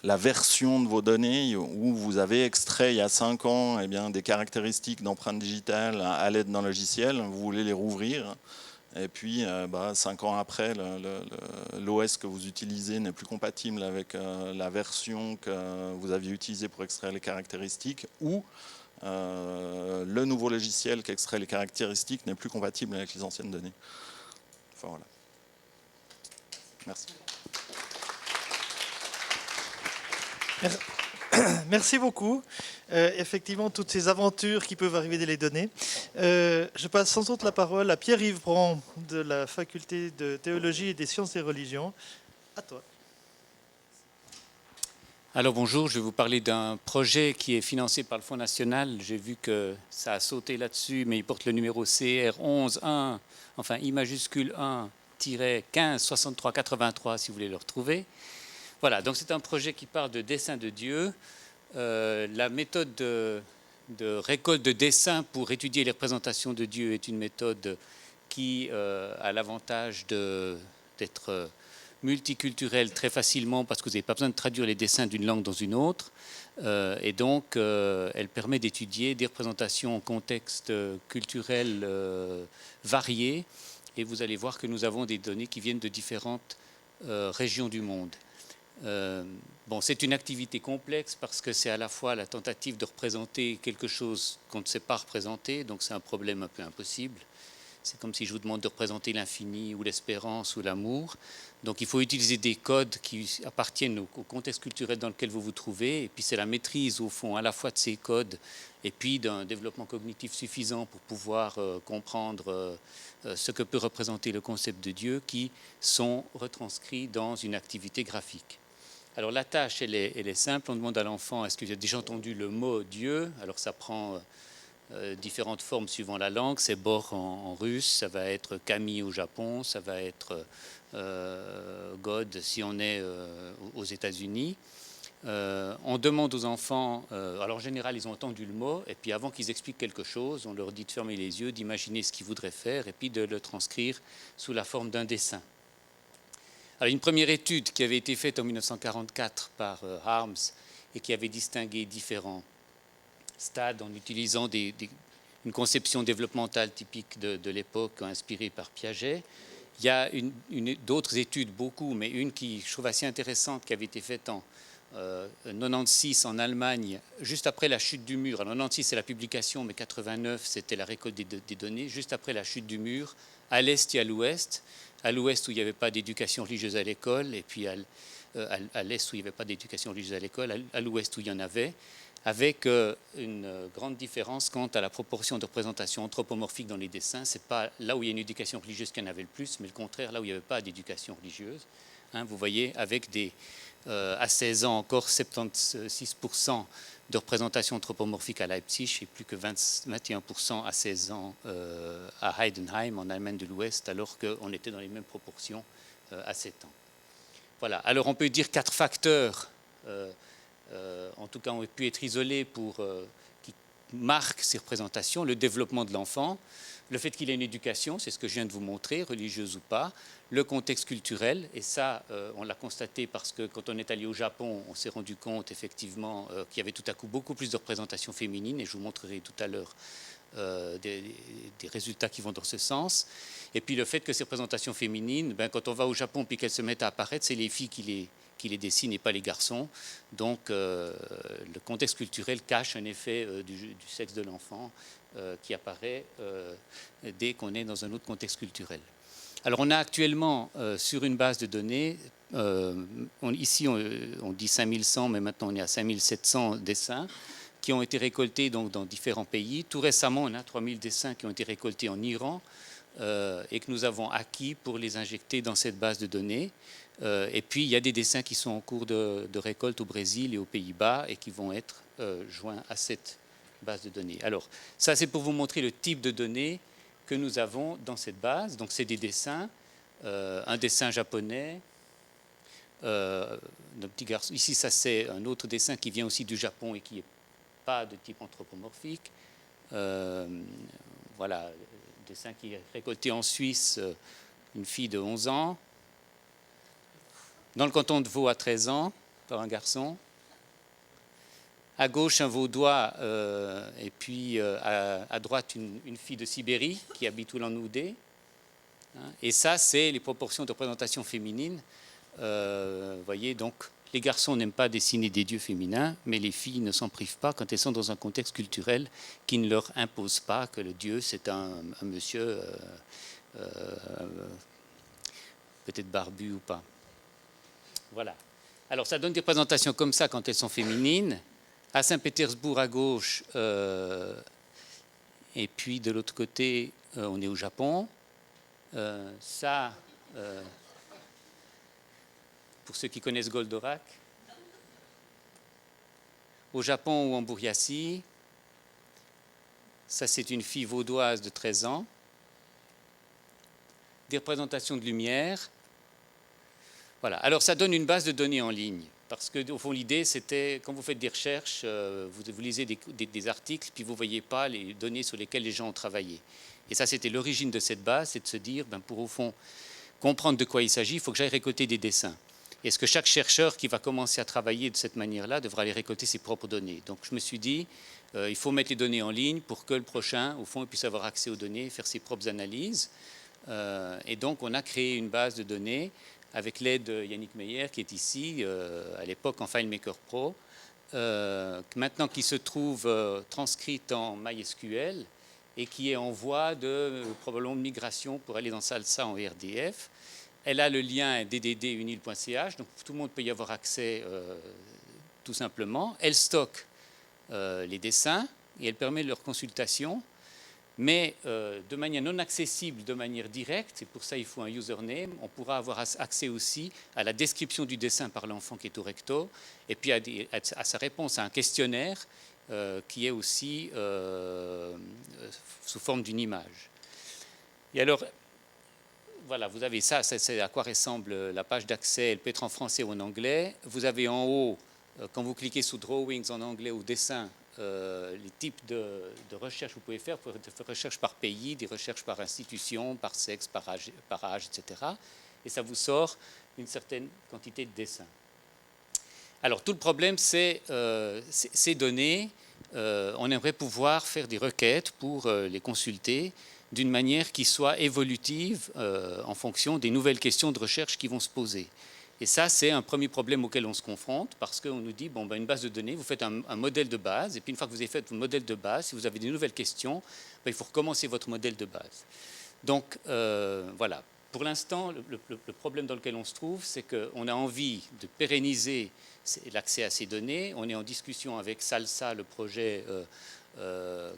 la version de vos données où vous avez extrait il y a 5 ans des caractéristiques d'empreintes digitales à l'aide d'un logiciel, vous voulez les rouvrir. Et puis, 5 ans après, l'OS que vous utilisez n'est plus compatible avec la version que vous aviez utilisée pour extraire les caractéristiques, ou le nouveau logiciel qui extrait les caractéristiques n'est plus compatible avec les anciennes données. Enfin, voilà. Merci. Merci beaucoup. Effectivement, toutes ces aventures qui peuvent arriver dans les données. Je passe sans doute la parole à Pierre-Yves Brand de la faculté de théologie et des sciences des religions. À toi. Alors bonjour, je vais vous parler d'un projet qui est financé par le Fonds national. J'ai vu que ça a sauté là-dessus, mais il porte le numéro CR11-1, enfin I majuscule 1-15-63-83 si vous voulez le retrouver. Voilà, donc c'est un projet qui parle de dessin de Dieu. La méthode de récolte de dessins pour étudier les représentations de Dieu est une méthode qui a l'avantage d'être multiculturelle très facilement parce que vous n'avez pas besoin de traduire les dessins d'une langue dans une autre. Et donc, elle permet d'étudier des représentations en contexte culturel variés. Et vous allez voir que nous avons des données qui viennent de différentes régions du monde. Bon, c'est une activité complexe parce que c'est à la fois la tentative de représenter quelque chose qu'on ne sait pas représenter, donc c'est un problème un peu impossible. C'est comme si je vous demande de représenter l'infini ou l'espérance ou l'amour. Donc il faut utiliser des codes qui appartiennent au contexte culturel dans lequel vous vous trouvez. Et puis c'est la maîtrise au fond à la fois de ces codes et puis d'un développement cognitif suffisant pour pouvoir comprendre ce que peut représenter le concept de Dieu qui sont retranscrits dans une activité graphique. Alors la tâche, elle est simple. On demande à l'enfant, est-ce que vous avez déjà entendu le mot Dieu? Alors ça prend différentes formes suivant la langue. C'est Bor en russe, ça va être Kami au Japon, ça va être God si on est aux États-Unis. On demande aux enfants, alors en général ils ont entendu le mot, et puis avant qu'ils expliquent quelque chose, on leur dit de fermer les yeux, d'imaginer ce qu'ils voudraient faire, et puis de le transcrire sous la forme d'un dessin. Alors, une première étude qui avait été faite en 1944 par Harms et qui avait distingué différents stades en utilisant une conception développementale typique de l'époque inspirée par Piaget. Il y a d'autres études, beaucoup, mais une qui je trouve assez intéressante qui avait été faite en 96 en Allemagne, juste après la chute du mur. Alors 96 c'est la publication, mais 89 c'était la récolte des données, juste après la chute du mur, à l'est et à l'ouest. À l'ouest où il n'y avait pas d'éducation religieuse à l'école, et puis à l'est où il n'y avait pas d'éducation religieuse à l'école, à l'ouest où il y en avait, avec une grande différence quant à la proportion de représentation anthropomorphique dans les dessins. Ce n'est pas là où il y a une éducation religieuse qu'il y en avait le plus, mais le contraire, là où il n'y avait pas d'éducation religieuse. Hein, vous voyez, avec à 16 ans encore 76% de représentation anthropomorphique à Leipzig et plus que 21% à 16 ans à Heidenheim, en Allemagne de l'Ouest, alors qu'on était dans les mêmes proportions à 7 ans. Voilà. Alors on peut dire 4 facteurs, en tout cas ont pu être isolés qui marquent ces représentations. Le développement de l'enfant, le fait qu'il ait une éducation, c'est ce que je viens de vous montrer, religieuse ou pas, le contexte culturel, et ça, on l'a constaté parce que quand on est allé au Japon, on s'est rendu compte effectivement qu'il y avait tout à coup beaucoup plus de représentations féminines, et je vous montrerai tout à l'heure des résultats qui vont dans ce sens. Et puis le fait que ces représentations féminines, quand on va au Japon puis qu'elles se mettent à apparaître, c'est les filles qui les dessinent et pas les garçons. Donc le contexte culturel cache un effet du sexe de l'enfant qui apparaît dès qu'on est dans un autre contexte culturel. Alors on a actuellement sur une base de données, ici on dit 5100, mais maintenant on est à 5700 dessins qui ont été récoltés donc, dans différents pays. Tout récemment, on a 3000 dessins qui ont été récoltés en Iran et que nous avons acquis pour les injecter dans cette base de données. Et puis il y a des dessins qui sont en cours de récolte au Brésil et aux Pays-Bas et qui vont être joints à cette base de données. Alors ça c'est pour vous montrer le type de données que nous avons dans cette base. Donc c'est des dessins, un dessin japonais, d'un petit garçon. Ici ça c'est un autre dessin qui vient aussi du Japon et qui n'est pas de type anthropomorphique. Voilà, dessin qui est récolté en Suisse, une fille de 11 ans. Dans le canton de Vaud à 13 ans, par un garçon. À gauche, un Vaudois, et puis à droite, une fille de Sibérie qui habite Oulan-Oudé. Et ça, c'est les proportions de représentation féminine. Voyez, donc, les garçons n'aiment pas dessiner des dieux féminins, mais les filles ne s'en privent pas quand elles sont dans un contexte culturel qui ne leur impose pas que le dieu, c'est un monsieur peut-être barbu ou pas. Voilà. Alors, ça donne des présentations comme ça quand elles sont féminines. À Saint-Pétersbourg, à gauche, et puis de l'autre côté, on est au Japon. Pour ceux qui connaissent Goldorak, au Japon ou en Buriatie, ça c'est une fille vaudoise de 13 ans, des représentations de lumière. Voilà. Alors ça donne une base de données en ligne, parce que au fond l'idée c'était, quand vous faites des recherches, vous lisez des articles, puis vous ne voyez pas les données sur lesquelles les gens ont travaillé. Et ça c'était l'origine de cette base, c'est de se dire, pour au fond comprendre de quoi il s'agit, il faut que j'aille récolter des dessins. Est-ce que chaque chercheur qui va commencer à travailler de cette manière-là devra aller récolter ses propres données? Donc je me suis dit, il faut mettre les données en ligne pour que le prochain, au fond, puisse avoir accès aux données, faire ses propres analyses. Et donc on a créé une base de données avec l'aide de Yannick Meyer, qui est ici, à l'époque en FileMaker Pro, maintenant qui se trouve transcrite en MySQL et qui est en voie de probablement de migration pour aller dans Salsa en RDF. Elle a le lien ddd.unil.ch, donc tout le monde peut y avoir accès tout simplement. Elle stocke les dessins et elle permet leur consultation, mais de manière non accessible, de manière directe, et pour ça il faut un username. On pourra avoir accès aussi à la description du dessin par l'enfant qui est au recto, et puis à sa réponse à un questionnaire qui est aussi sous forme d'une image. Et alors, voilà, vous avez ça, c'est à quoi ressemble la page d'accès. Elle peut être en français ou en anglais. Vous avez en haut, quand vous cliquez sur Drawings en anglais ou dessin, les types de recherches que vous pouvez faire. Vous pouvez faire des recherches par pays, des recherches par institution, par sexe, par âge, etc. Et ça vous sort une certaine quantité de dessins. Alors tout le problème, c'est ces données, on aimerait pouvoir faire des requêtes pour les consulter d'une manière qui soit évolutive en fonction des nouvelles questions de recherche qui vont se poser. Et ça, c'est un premier problème auquel on se confronte, parce qu'on nous dit, bon, une base de données, vous faites un modèle de base, et puis une fois que vous avez fait votre modèle de base, si vous avez des nouvelles questions, il faut recommencer votre modèle de base. Donc, voilà. Pour l'instant, le problème dans lequel on se trouve, c'est qu'on a envie de pérenniser l'accès à ces données. On est en discussion avec Salsa, le projet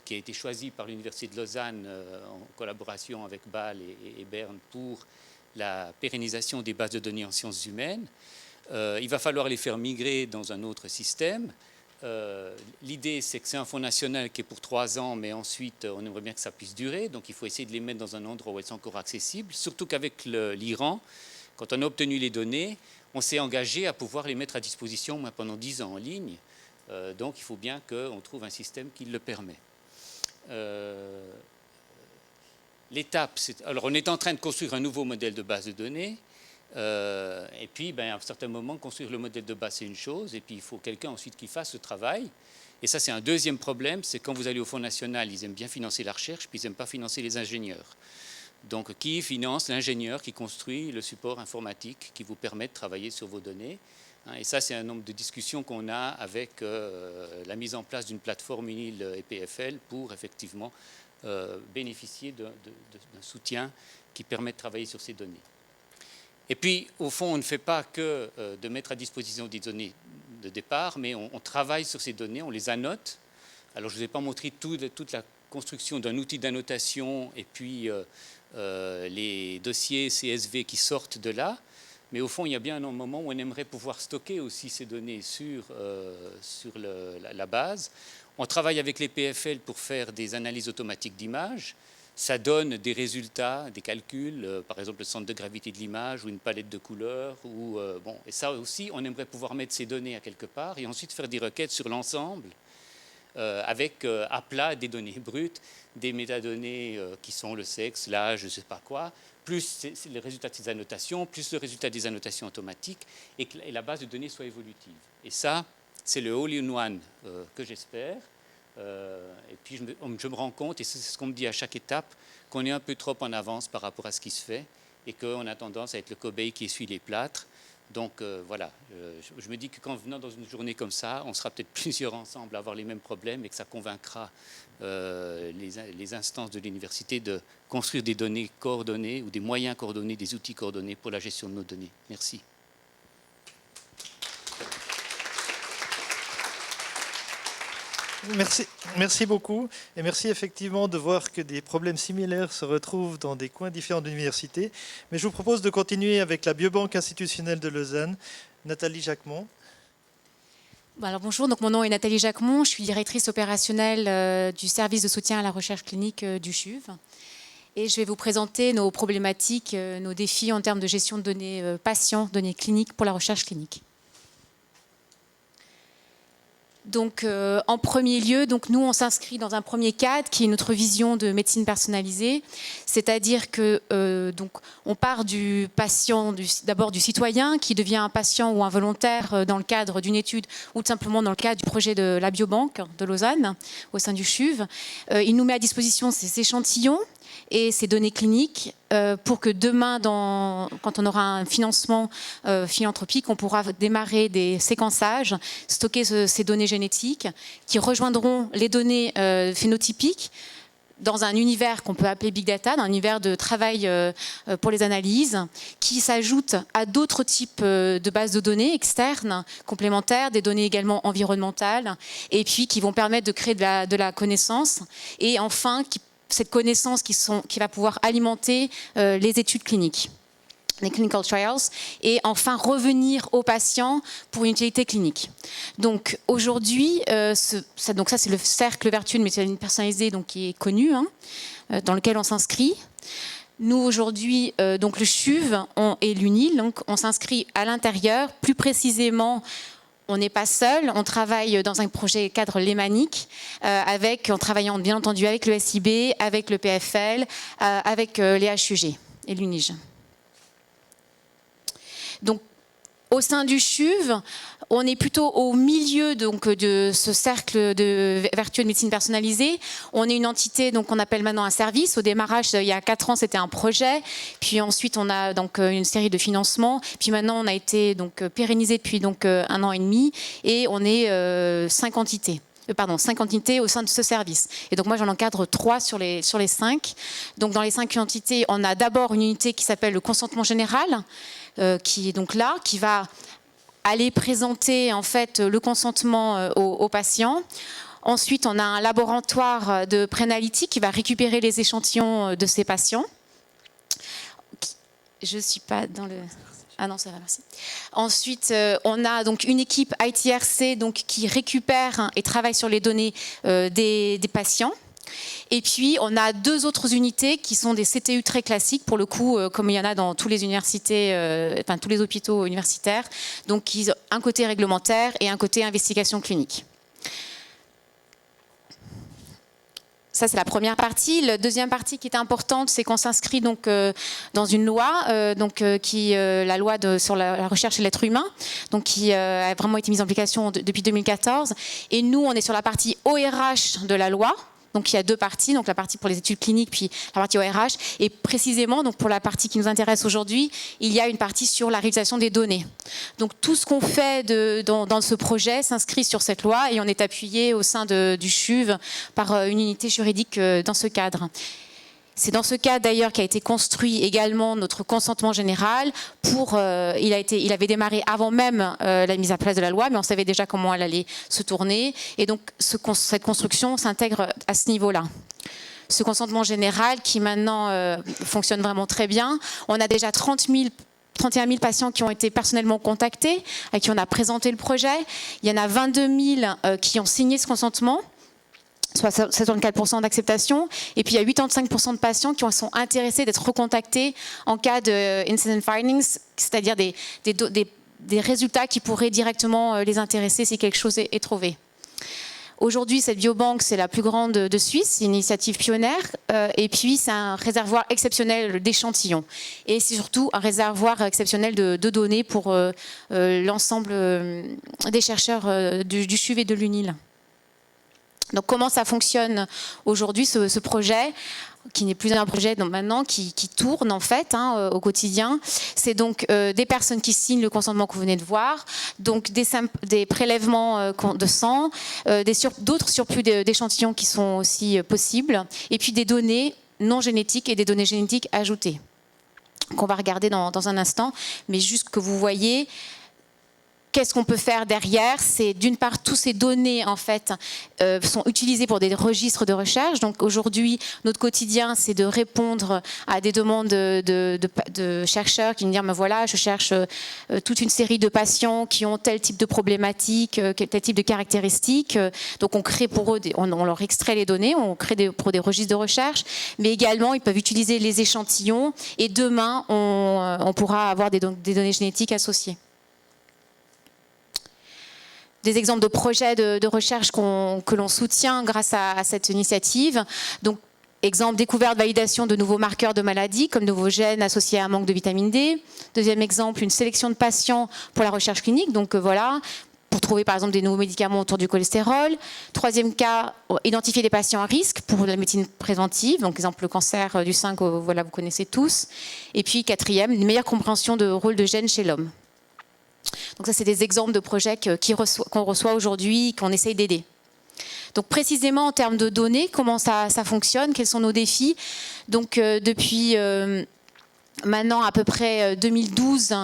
qui a été choisi par l'Université de Lausanne en collaboration avec Bâle et Berne pour la pérennisation des bases de données en sciences humaines. Il va falloir les faire migrer dans un autre système. L'idée, c'est que c'est un fonds national qui est pour 3 ans, mais ensuite, on aimerait bien que ça puisse durer. Donc, il faut essayer de les mettre dans un endroit où elles sont encore accessibles. Surtout qu'avec l'Iran, quand on a obtenu les données, on s'est engagé à pouvoir les mettre à disposition pendant 10 ans en ligne. Donc, il faut bien qu'on trouve un système qui le permet. L'étape, alors on est en train de construire un nouveau modèle de base de données. Et puis, à un certain moment, construire le modèle de base, c'est une chose. Et puis, il faut quelqu'un ensuite qui fasse ce travail. Et ça, c'est un deuxième problème. C'est quand vous allez au Fonds national, ils aiment bien financer la recherche, puis ils n'aiment pas financer les ingénieurs. Donc, qui finance l'ingénieur qui construit le support informatique qui vous permet de travailler sur vos données? Et ça, c'est un nombre de discussions qu'on a avec la mise en place d'une plateforme UNIL EPFL pour effectivement bénéficier d'un soutien qui permet de travailler sur ces données. Et puis, au fond, on ne fait pas que de mettre à disposition des données de départ, mais on travaille sur ces données, on les annote. Alors, je ne vous ai pas montré toute la construction d'un outil d'annotation et puis les dossiers CSV qui sortent de là. Mais au fond, il y a bien un moment où on aimerait pouvoir stocker aussi ces données sur la base. On travaille avec les PFL pour faire des analyses automatiques d'images. Ça donne des résultats, des calculs, par exemple le centre de gravité de l'image ou une palette de couleurs. Et ça aussi, on aimerait pouvoir mettre ces données à quelque part et ensuite faire des requêtes sur l'ensemble avec à plat des données brutes, des métadonnées qui sont le sexe, l'âge, je ne sais pas quoi, plus les résultats de ces annotations, plus le résultat des annotations automatiques, et que la base de données soit évolutive. Et ça, c'est le all-in-one que j'espère. Et puis je me rends compte, et c'est ce qu'on me dit à chaque étape, qu'on est un peu trop en avance par rapport à ce qui se fait et qu'on a tendance à être le cobaye qui essuie les plâtres. Donc voilà, je me dis que qu'en venant dans une journée comme ça, on sera peut-être plusieurs ensemble à avoir les mêmes problèmes et que ça convaincra les instances de l'université de construire des données coordonnées ou des moyens coordonnés, des outils coordonnés pour la gestion de nos données. Merci. Merci beaucoup. Et merci effectivement de voir que des problèmes similaires se retrouvent dans des coins différents de l'université. Mais je vous propose de continuer avec la Biobanque institutionnelle de Lausanne. Nathalie Jacquemont. Alors bonjour, donc mon nom est Nathalie Jacquemont, je suis directrice opérationnelle du service de soutien à la recherche clinique du CHUV. Et je vais vous présenter nos problématiques, nos défis en termes de gestion de données patients, données cliniques pour la recherche clinique. Donc, en premier lieu, donc nous, on s'inscrit dans un premier cadre qui est notre vision de médecine personnalisée, c'est-à-dire que donc, on part du patient, d'abord du citoyen qui devient un patient ou un volontaire dans le cadre d'une étude ou tout simplement dans le cadre du projet de la Biobanque de Lausanne au sein du CHUV. Il nous met à disposition ces échantillons et ces données cliniques pour que demain, quand on aura un financement philanthropique, on pourra démarrer des séquençages, stocker ces données génétiques qui rejoindront les données phénotypiques dans un univers qu'on peut appeler Big Data, dans un univers de travail pour les analyses, qui s'ajoute à d'autres types de bases de données externes, complémentaires, des données également environnementales, et puis qui vont permettre de créer de la connaissance, et enfin, cette connaissance qui va pouvoir alimenter les études cliniques, les clinical trials, et enfin revenir aux patients pour une utilité clinique. Donc aujourd'hui, ça c'est le cercle vertueux de médecine personnalisée donc, qui est connu, dans lequel on s'inscrit. Nous aujourd'hui, donc le CHUV et l'UNIL, donc on s'inscrit à l'intérieur, plus précisément. On n'est pas seul, on travaille dans un projet cadre lémanique, en travaillant bien entendu avec le SIB, avec le PFL, avec les HUG et l'UNIG. Donc, au sein du CHUV, on est plutôt au milieu donc, de ce cercle de vertueux de médecine personnalisée. On est une entité donc, qu'on appelle maintenant un service. Au démarrage, il y a 4 ans, c'était un projet. Puis ensuite, on a donc, une série de financements. Puis maintenant, on a été donc, pérennisé depuis donc, 1 an et demi. Et on est 5 entités. 5 entités au sein de ce service. Et donc moi, j'en encadre 3 sur les 5. Donc dans les 5 entités, on a d'abord une unité qui s'appelle le consentement général, qui est donc là, qui va aller présenter en fait le consentement aux patients. Ensuite, on a un laboratoire de préanalytique qui va récupérer les échantillons de ces patients. Je ne suis pas dans le... Ah non, ça va, merci. Ensuite, on a donc une équipe ITRC donc, qui récupère et travaille sur les données des patients. Et puis, on a 2 autres unités qui sont des CTU très classiques, pour le coup, comme il y en a dans toutes les universités, tous les hôpitaux universitaires. Donc, un côté réglementaire et un côté investigation clinique. Ça, c'est la première partie. La deuxième partie qui est importante, c'est qu'on s'inscrit donc dans une loi, la loi sur la recherche et l'être humain, donc qui a vraiment été mise en application depuis 2014. Et nous, on est sur la partie ORH de la loi. Donc il y a 2 parties, donc la partie pour les études cliniques puis la partie ORH. Et précisément, donc pour la partie qui nous intéresse aujourd'hui, il y a une partie sur la réalisation des données. Donc tout ce qu'on fait dans ce projet s'inscrit sur cette loi et on est appuyé au sein du CHUV par une unité juridique dans ce cadre. C'est dans ce cadre d'ailleurs qu'a été construit également notre consentement général. Il avait démarré avant même la mise en place de la loi, mais on savait déjà comment elle allait se tourner. Et donc cette construction s'intègre à ce niveau-là. Ce consentement général qui maintenant fonctionne vraiment très bien. On a déjà 31 000 patients qui ont été personnellement contactés, à qui on a présenté le projet. Il y en a 22 000 qui ont signé ce consentement, soit 74% d'acceptation. Et puis il y a 85% de patients qui sont intéressés d'être recontactés en cas de incident findings, c'est-à-dire des résultats qui pourraient directement les intéresser si quelque chose est trouvé. Aujourd'hui, cette biobanque, c'est la plus grande de Suisse, c'est une initiative pionnière, et puis c'est un réservoir exceptionnel d'échantillons. Et c'est surtout un réservoir exceptionnel de données pour l'ensemble des chercheurs du CHUV et de l'UNIL. Donc comment ça fonctionne aujourd'hui ce projet, qui n'est plus un projet donc maintenant, qui tourne en fait au quotidien. C'est donc des personnes qui signent le consentement que vous venez de voir, donc des prélèvements de sang, d'autres surplus d'échantillons qui sont aussi possibles, et puis des données non génétiques et des données génétiques ajoutées, qu'on va regarder dans un instant, mais juste que vous voyez. Qu'est-ce qu'on peut faire derrière? C'est d'une part, toutes ces données en fait sont utilisées pour des registres de recherche. Donc aujourd'hui, notre quotidien, c'est de répondre à des demandes de chercheurs qui nous disent, ben voilà, je cherche toute une série de patients qui ont tel type de problématique, tel type de caractéristiques. Donc on crée pour eux, on leur extrait les données, on crée pour des registres de recherche, mais également ils peuvent utiliser les échantillons et demain on pourra avoir des données génétiques associées. Des exemples de projets de recherche que l'on soutient grâce à cette initiative. Donc, exemple, découverte, validation de nouveaux marqueurs de maladies, comme de nouveaux gènes associés à un manque de vitamine D. Deuxième exemple, une sélection de patients pour la recherche clinique. Donc voilà, pour trouver par exemple des nouveaux médicaments autour du cholestérol. Troisième cas, identifier des patients à risque pour la médecine préventive. Donc exemple, le cancer du sein, voilà, vous connaissez tous. Et puis quatrième, une meilleure compréhension de rôle de gènes chez l'homme. Donc ça, c'est des exemples de projets qu'on reçoit aujourd'hui, qu'on essaye d'aider. Donc précisément en termes de données, comment ça fonctionne, quels sont nos défis? Donc depuis maintenant à peu près 2012,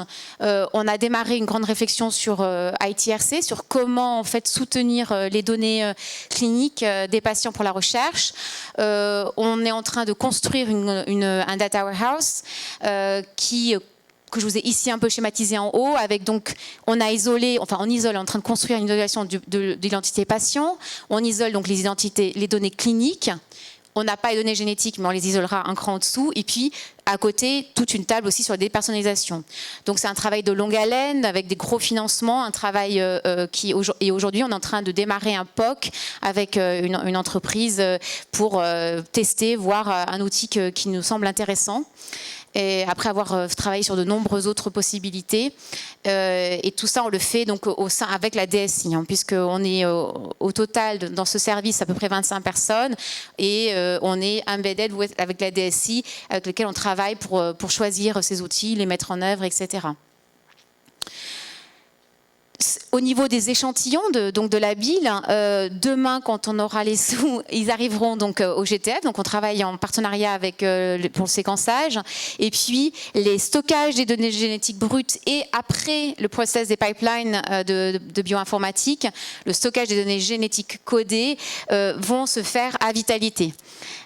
on a démarré une grande réflexion sur ITRC, sur comment en fait soutenir les données cliniques des patients pour la recherche. On est en train de construire un data warehouse que je vous ai ici un peu schématisé en haut, avec donc, on isole, en train de construire une isolation de l'identité patient, on isole donc les données cliniques, on n'a pas les données génétiques, mais on les isolera un cran en dessous, et puis à côté, toute une table aussi sur la dépersonnalisation. Donc c'est un travail de longue haleine, avec des gros financements, un travail et aujourd'hui on est en train de démarrer un POC avec une entreprise pour tester, voir un outil qui nous semble intéressant. Et après avoir travaillé sur de nombreuses autres possibilités. Et tout ça, on le fait donc au sein avec la DSI, puisqu'on est au total dans ce service à peu près 25 personnes et on est embedded avec la DSI avec lequel on travaille pour choisir ces outils, les mettre en œuvre, etc. Au niveau des échantillons de la bile, demain, quand on aura les sous, ils arriveront donc au GTF. Donc on travaille en partenariat avec pour le séquençage. Et puis les stockages des données génétiques brutes et après le process des pipelines de bioinformatique, le stockage des données génétiques codées vont se faire à Vitalité.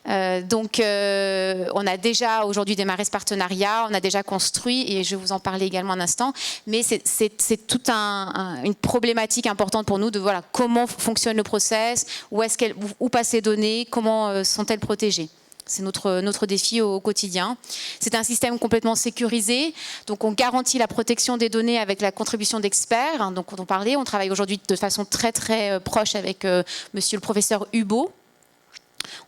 Donc on a déjà aujourd'hui démarré ce partenariat, on a déjà construit, et je vais vous en parler également un instant, mais c'est toute une problématique importante pour nous de voilà, comment fonctionne le process, où passent les données, comment sont-elles protégées. C'est notre défi au quotidien. C'est un système complètement sécurisé, donc on garantit la protection des données avec la contribution d'experts. Donc quand on parlait, on travaille aujourd'hui de façon très très proche avec monsieur le professeur Hubo.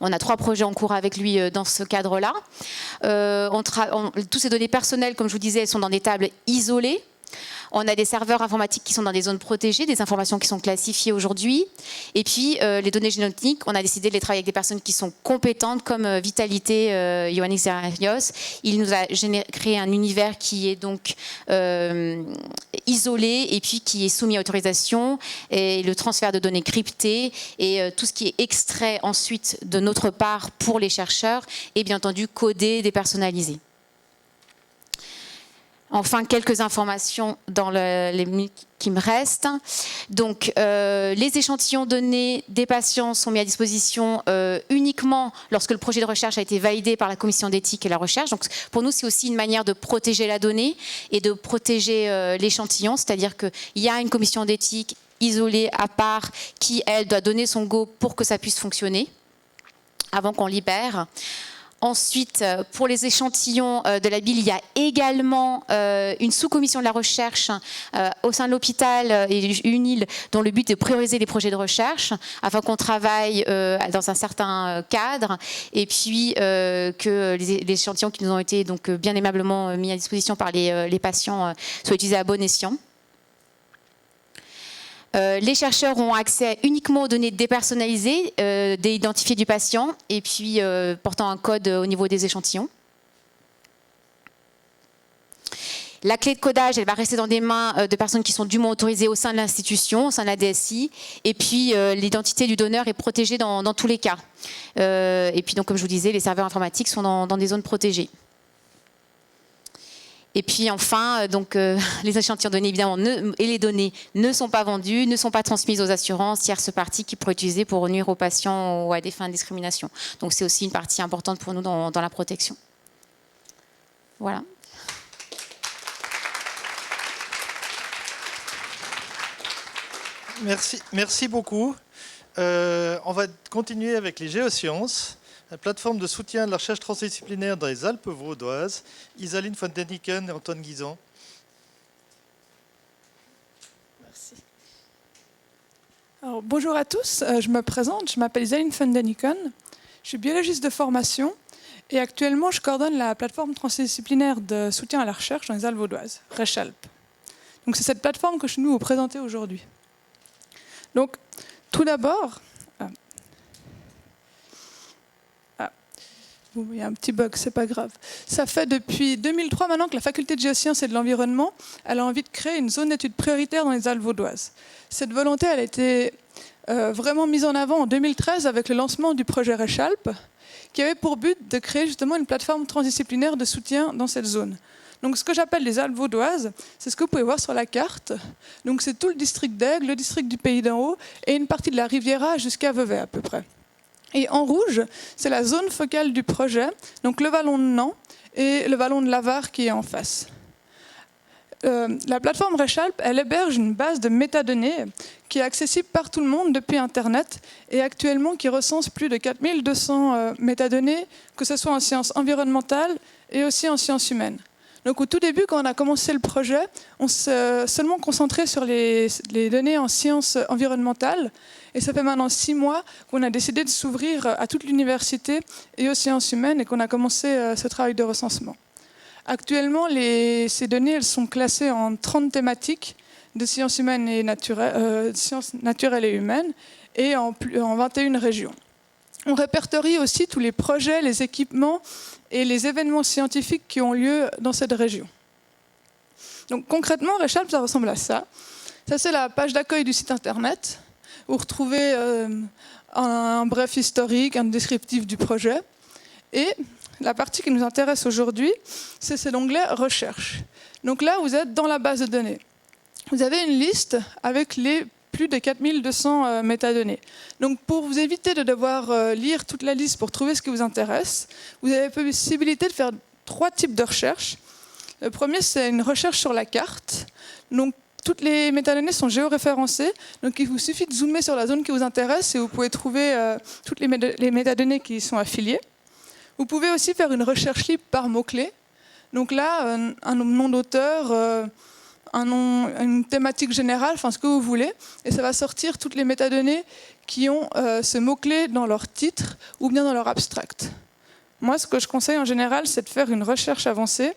On a 3 projets en cours avec lui dans ce cadre-là. Toutes ces données personnelles, comme je vous disais, elles sont dans des tables isolées. On a des serveurs informatiques qui sont dans des zones protégées, des informations qui sont classifiées aujourd'hui. Et puis, les données génétiques, on a décidé de les travailler avec des personnes qui sont compétentes, comme Vitalité, Ioannis Zerarios. Il nous a créé un univers qui est donc isolé et puis qui est soumis à autorisation, et le transfert de données cryptées et tout ce qui est extrait ensuite de notre part pour les chercheurs est bien entendu codé, dépersonnalisé. Enfin, quelques informations dans les minutes qui me restent. Donc, les échantillons donnés des patients sont mis à disposition uniquement lorsque le projet de recherche a été validé par la commission d'éthique et la recherche. Donc, pour nous, c'est aussi une manière de protéger la donnée et de protéger l'échantillon. C'est-à-dire qu'il y a une commission d'éthique isolée à part qui, elle, doit donner son go pour que ça puisse fonctionner avant qu'on libère. Ensuite, pour les échantillons de la bile, il y a également une sous-commission de la recherche au sein de l'hôpital et UNIL, dont le but est de prioriser les projets de recherche afin qu'on travaille dans un certain cadre, et puis que les échantillons qui nous ont été donc bien aimablement mis à disposition par les patients soient utilisés à bon escient. Les chercheurs ont accès uniquement aux données dépersonnalisées, identifiées du patient, et puis portant un code au niveau des échantillons. La clé de codage, elle va rester dans des mains de personnes qui sont dûment autorisées au sein de l'institution, au sein de la DSI. Et puis, l'identité du donneur est protégée dans tous les cas. Et puis, donc, comme je vous disais, les serveurs informatiques sont dans des zones protégées. Et puis, enfin, donc, les échantillons de données, évidemment, et les données ne sont pas vendues, ne sont pas transmises aux assurances, tierces parties qui pourraient utiliser pour nuire aux patients ou à des fins de discrimination. Donc, c'est aussi une partie importante pour nous dans la protection. Voilà. Merci beaucoup. On va continuer avec les géosciences, la plateforme de soutien de la recherche transdisciplinaire dans les Alpes vaudoises. Isaline von Däniken et Antoine Guisan. Merci. Alors, bonjour à tous, je me présente, je m'appelle Isaline von Däniken, je suis biologiste de formation et actuellement je coordonne la plateforme transdisciplinaire de soutien à la recherche dans les Alpes vaudoises, RECHALP. Donc c'est cette plateforme que je suis venue vous présenter aujourd'hui. Donc, tout d'abord, il y a un petit bug, c'est pas grave. Ça fait depuis 2003 maintenant que la faculté de géosciences et de l'environnement elle a envie de créer une zone d'études prioritaire dans les Alpes vaudoises. Cette volonté elle a été vraiment mise en avant en 2013 avec le lancement du projet RECHALP, qui avait pour but de créer justement une plateforme transdisciplinaire de soutien dans cette zone. Donc, ce que j'appelle les Alpes vaudoises, c'est ce que vous pouvez voir sur la carte. Donc, c'est tout le district d'Aigle, le district du Pays d'en Haut et une partie de la Riviera jusqu'à Vevey à peu près. Et en rouge, c'est la zone focale du projet, donc le vallon de Nant et le vallon de Lavar qui est en face. La plateforme RECHALP, elle héberge une base de métadonnées qui est accessible par tout le monde depuis Internet et actuellement qui recense plus de 4200 métadonnées, que ce soit en sciences environnementales et aussi en sciences humaines. Donc au tout début, quand on a commencé le projet, on s'est seulement concentré sur les données en sciences environnementales. Et ça fait maintenant 6 mois qu'on a décidé de s'ouvrir à toute l'université et aux sciences humaines et qu'on a commencé ce travail de recensement. Actuellement, ces données elles sont classées en 30 thématiques de sciences humaines et sciences naturelles et humaines et en 21 régions. On répertorie aussi tous les projets, les équipements et les événements scientifiques qui ont lieu dans cette région. Donc concrètement, RECHALP, ça ressemble à ça. Ça, c'est la page d'accueil du site internet. Vous retrouvez un bref historique, un descriptif du projet. Et la partie qui nous intéresse aujourd'hui, c'est l'onglet Recherche. Donc là, vous êtes dans la base de données. Vous avez une liste avec les plus de 4200 métadonnées. Donc pour vous éviter de devoir lire toute la liste pour trouver ce qui vous intéresse, vous avez la possibilité de faire 3 types de recherches. Le premier, c'est une recherche sur la carte. Donc toutes les métadonnées sont géoréférencées. Donc il vous suffit de zoomer sur la zone qui vous intéresse et vous pouvez trouver toutes les métadonnées qui y sont affiliées. Vous pouvez aussi faire une recherche libre par mots-clés. Donc là, un nom d'auteur, une thématique générale, enfin ce que vous voulez, et ça va sortir toutes les métadonnées qui ont ce mot-clé dans leur titre ou bien dans leur abstract. Moi, ce que je conseille en général, c'est de faire une recherche avancée.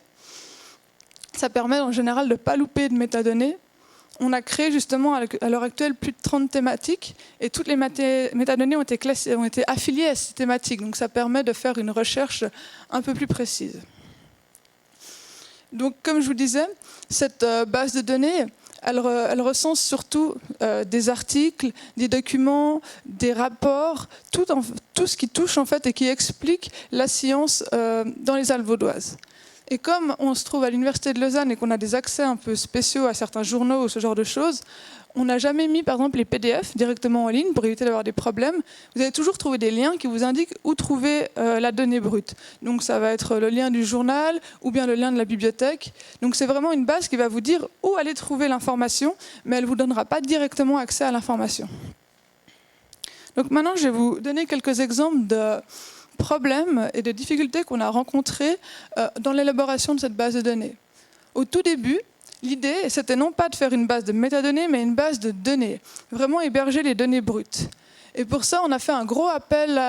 Ça permet en général de ne pas louper de métadonnées. On a créé justement à l'heure actuelle plus de 30 thématiques et toutes les métadonnées ont été affiliées à ces thématiques. Donc ça permet de faire une recherche un peu plus précise. Donc, comme je vous disais, cette base de données, elle recense surtout des articles, des documents, des rapports, tout ce qui touche en fait et qui explique la science dans les Alpes vaudoises. Et comme on se trouve à l'Université de Lausanne et qu'on a des accès un peu spéciaux à certains journaux ou ce genre de choses, on n'a jamais mis par exemple les PDF directement en ligne pour éviter d'avoir des problèmes. Vous allez toujours trouver des liens qui vous indiquent où trouver la donnée brute. Donc ça va être le lien du journal ou bien le lien de la bibliothèque. Donc c'est vraiment une base qui va vous dire où aller trouver l'information, mais elle ne vous donnera pas directement accès à l'information. Donc maintenant je vais vous donner quelques exemples de problèmes et de difficultés qu'on a rencontrés dans l'élaboration de cette base de données. Au tout début, l'idée, c'était non pas de faire une base de métadonnées, mais une base de données, vraiment héberger les données brutes. Et pour ça, on a fait un gros appel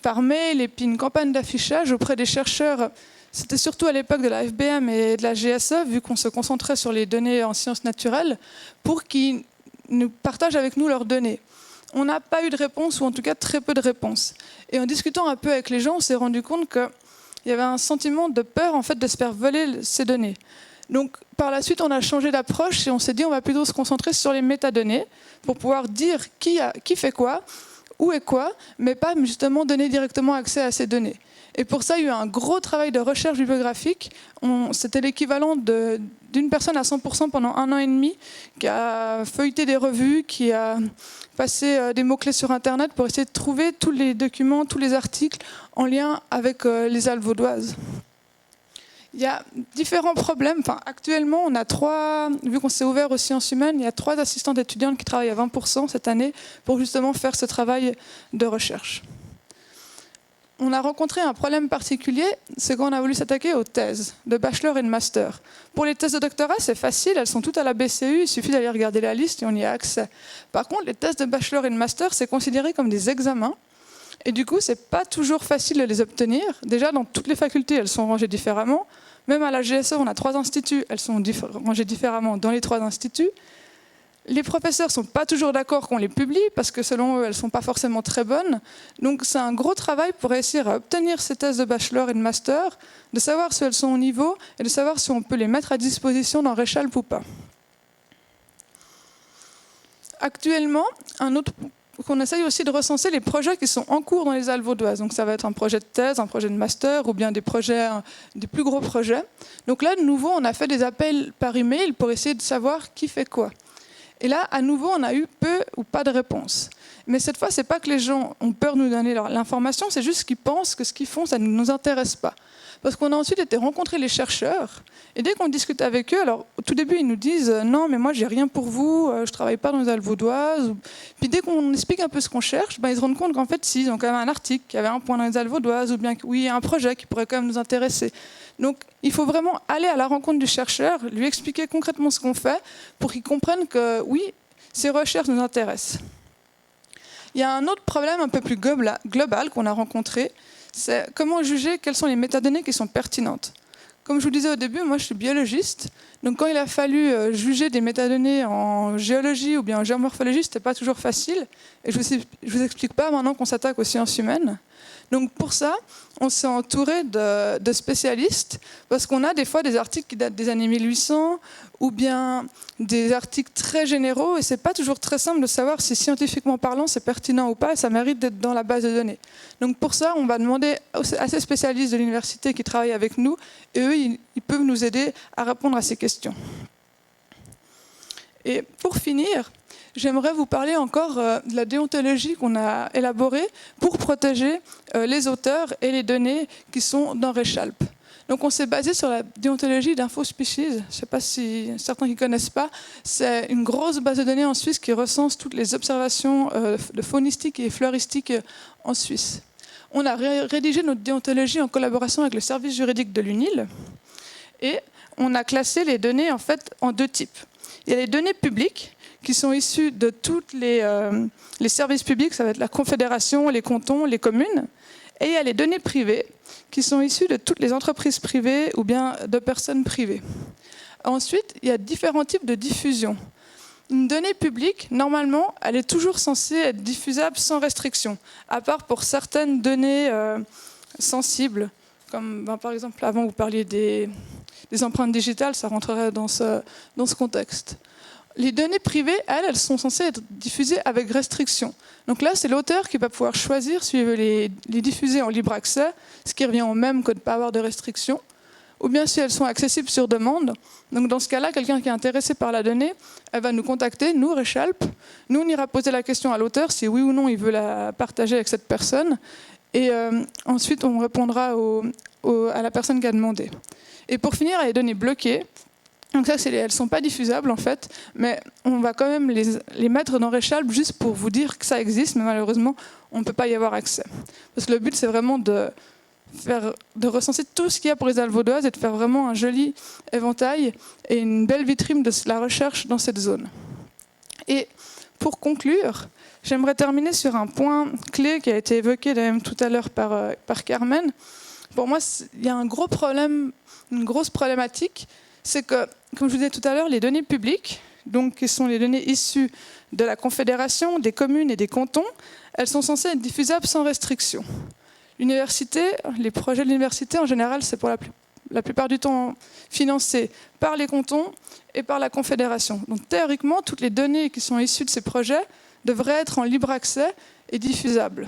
par mail et puis une campagne d'affichage auprès des chercheurs. C'était surtout à l'époque de la FBM et de la GSE, vu qu'on se concentrait sur les données en sciences naturelles, pour qu'ils nous partagent avec nous leurs données. On n'a pas eu de réponse, ou en tout cas très peu de réponses. Et en discutant un peu avec les gens, on s'est rendu compte qu'il y avait un sentiment de peur en fait, de se faire voler ces données. Donc par la suite, on a changé d'approche et on s'est dit on va plutôt se concentrer sur les métadonnées pour pouvoir dire qui fait quoi, où est quoi, mais pas justement donner directement accès à ces données. Et pour ça, il y a eu un gros travail de recherche bibliographique. C'était l'équivalent d'une personne à 100% pendant 1 an et demi, qui a feuilleté des revues, qui a passé des mots-clés sur Internet pour essayer de trouver tous les documents, tous les articles en lien avec les Alpes vaudoises. Il y a différents problèmes. Enfin, actuellement, on a 3, vu qu'on s'est ouvert aux sciences humaines, il y a 3 assistantes étudiantes qui travaillent à 20% cette année pour justement faire ce travail de recherche. On a rencontré un problème particulier, c'est qu'on a voulu s'attaquer aux thèses de bachelor et de master. Pour les thèses de doctorat, c'est facile, elles sont toutes à la BCU, il suffit d'aller regarder la liste et on y a accès. Par contre, les thèses de bachelor et de master, c'est considéré comme des examens. Et du coup, c'est pas toujours facile de les obtenir. Déjà, dans toutes les facultés, elles sont rangées différemment. Même à la GSE, on a 3 instituts, elles sont rangées différemment dans les 3 instituts. Les professeurs ne sont pas toujours d'accord qu'on les publie parce que selon eux, elles ne sont pas forcément très bonnes. Donc c'est un gros travail pour réussir à obtenir ces thèses de bachelor et de master, de savoir si elles sont au niveau et de savoir si on peut les mettre à disposition dans Rechalp ou pas. Actuellement, on essaye aussi de recenser les projets qui sont en cours dans les Alpes vaudoises. Donc ça va être un projet de thèse, un projet de master ou bien des plus gros projets. Donc là, de nouveau, on a fait des appels par email pour essayer de savoir qui fait quoi. Et là, à nouveau, on a eu peu ou pas de réponse. Mais cette fois, ce n'est pas que les gens ont peur de nous donner l'information, c'est juste qu'ils pensent que ce qu'ils font, ça ne nous intéresse pas. Parce qu'on a ensuite été rencontrer les chercheurs, et dès qu'on discute avec eux, alors au tout début, ils nous disent « Non, mais moi, j'ai rien pour vous, je ne travaille pas dans les Alpes vaudoises. » Puis dès qu'on explique un peu ce qu'on cherche, ils se rendent compte qu'en fait, si, ils ont quand même un article qui avait un point dans les Alpes vaudoises, ou bien oui, un projet qui pourrait quand même nous intéresser. Donc, il faut vraiment aller à la rencontre du chercheur, lui expliquer concrètement ce qu'on fait, pour qu'il comprenne que oui, ces recherches nous intéressent. Il y a un autre problème un peu plus global qu'on a rencontré, c'est comment juger quelles sont les métadonnées qui sont pertinentes. Comme je vous disais au début, moi je suis biologiste, donc quand il a fallu juger des métadonnées en géologie ou bien en géomorphologie, c'était pas toujours facile, et je vous explique pas maintenant qu'on s'attaque aux sciences humaines. Donc pour ça, on s'est entouré de spécialistes, parce qu'on a des fois des articles qui datent des années 1800, ou bien des articles très généraux, et c'est pas toujours très simple de savoir si scientifiquement parlant c'est pertinent ou pas, et ça mérite d'être dans la base de données. Donc pour ça, on va demander à ces spécialistes de l'université qui travaillent avec nous, et eux, ils peuvent nous aider à répondre à ces questions. Et pour finir, j'aimerais vous parler encore de la déontologie qu'on a élaborée pour protéger les auteurs et les données qui sont dans Rechalp. Donc on s'est basé sur la déontologie d'InfoSpecies. Je ne sais pas si certains qui ne connaissent pas. C'est une grosse base de données en Suisse qui recense toutes les observations de faunistique et fleuristique en Suisse. On a rédigé notre déontologie en collaboration avec le service juridique de l'UNIL et on a classé les données en fait en 2 types. Il y a les données publiques qui sont issues de tous les services publics, ça va être la Confédération, les cantons, les communes. Et il y a les données privées qui sont issues de toutes les entreprises privées ou bien de personnes privées. Ensuite, il y a différents types de diffusion. Une donnée publique, normalement, elle est toujours censée être diffusable sans restriction, à part pour certaines données sensibles, comme par exemple, avant vous parliez des empreintes digitales, ça rentrerait dans ce contexte. Les données privées, elles sont censées être diffusées avec restriction. Donc là, c'est l'auteur qui va pouvoir choisir s'il veut les diffuser en libre accès, ce qui revient au même que de ne pas avoir de restriction, ou bien si elles sont accessibles sur demande. Donc dans ce cas-là, quelqu'un qui est intéressé par la donnée, elle va nous contacter, nous, Rechalp. Nous, on ira poser la question à l'auteur si oui ou non il veut la partager avec cette personne. Et ensuite, on répondra à la personne qui a demandé. Et pour finir, il y a les données bloquées. Donc ça, elles ne sont pas diffusables en fait, mais on va quand même les mettre dans Rechalp juste pour vous dire que ça existe, mais malheureusement, on ne peut pas y avoir accès. Parce que le but, c'est vraiment de recenser tout ce qu'il y a pour les Alpes vaudoises et de faire vraiment un joli éventail et une belle vitrine de la recherche dans cette zone. Et pour conclure, j'aimerais terminer sur un point clé qui a été évoqué même tout à l'heure par Carmen. Pour moi, il y a un gros problème, une grosse problématique, c'est que, comme je vous disais tout à l'heure, les données publiques, donc qui sont les données issues de la Confédération, des communes et des cantons, elles sont censées être diffusables sans restriction. L'université, les projets de l'université en général, c'est pour la plupart du temps financé par les cantons et par la Confédération. Donc théoriquement, toutes les données qui sont issues de ces projets devraient être en libre accès et diffusables.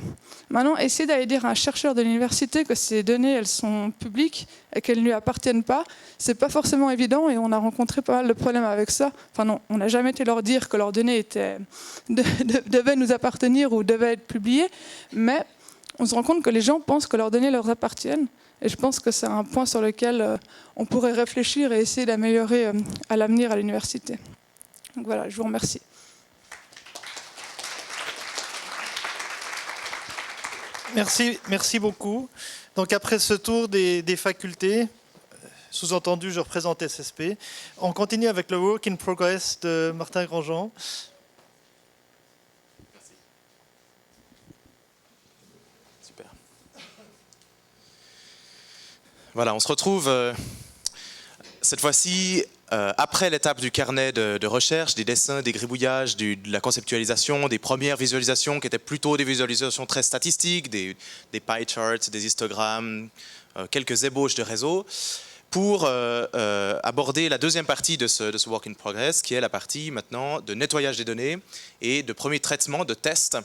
Maintenant, essayer d'aller dire à un chercheur de l'université que ces données elles sont publiques et qu'elles ne lui appartiennent pas, c'est pas forcément évident et on a rencontré pas mal de problèmes avec ça. Enfin non, on n'a jamais été leur dire que leurs données devaient nous appartenir ou devaient être publiées, mais on se rend compte que les gens pensent que leurs données leur appartiennent. Et je pense que c'est un point sur lequel on pourrait réfléchir et essayer d'améliorer à l'avenir à l'université. Donc voilà, je vous remercie. Merci beaucoup. Donc après ce tour des facultés, sous-entendu je représente SSP, on continue avec le Work in Progress de Martin Grandjean. Super. Voilà, on se retrouve cette fois-ci après l'étape du carnet de recherche, des dessins, des gribouillages, de la conceptualisation, des premières visualisations qui étaient plutôt des visualisations très statistiques, des pie charts, des histogrammes, quelques ébauches de réseau, pour aborder la deuxième partie de ce work in progress, qui est la partie maintenant de nettoyage des données et de premier traitement, de test,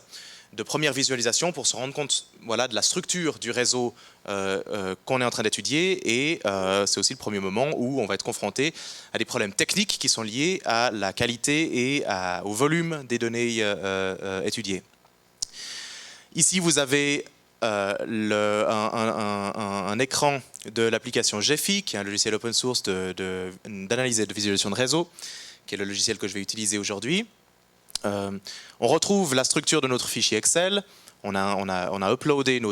de première visualisation pour se rendre compte voilà, de la structure du réseau qu'on est en train d'étudier, et c'est aussi le premier moment où on va être confronté à des problèmes techniques qui sont liés à la qualité et au volume des données étudiées. Ici, vous avez un écran de l'application Gephi, qui est un logiciel open source d'analyse et de visualisation de réseau, qui est le logiciel que je vais utiliser aujourd'hui. On retrouve la structure de notre fichier Excel. On a uploadé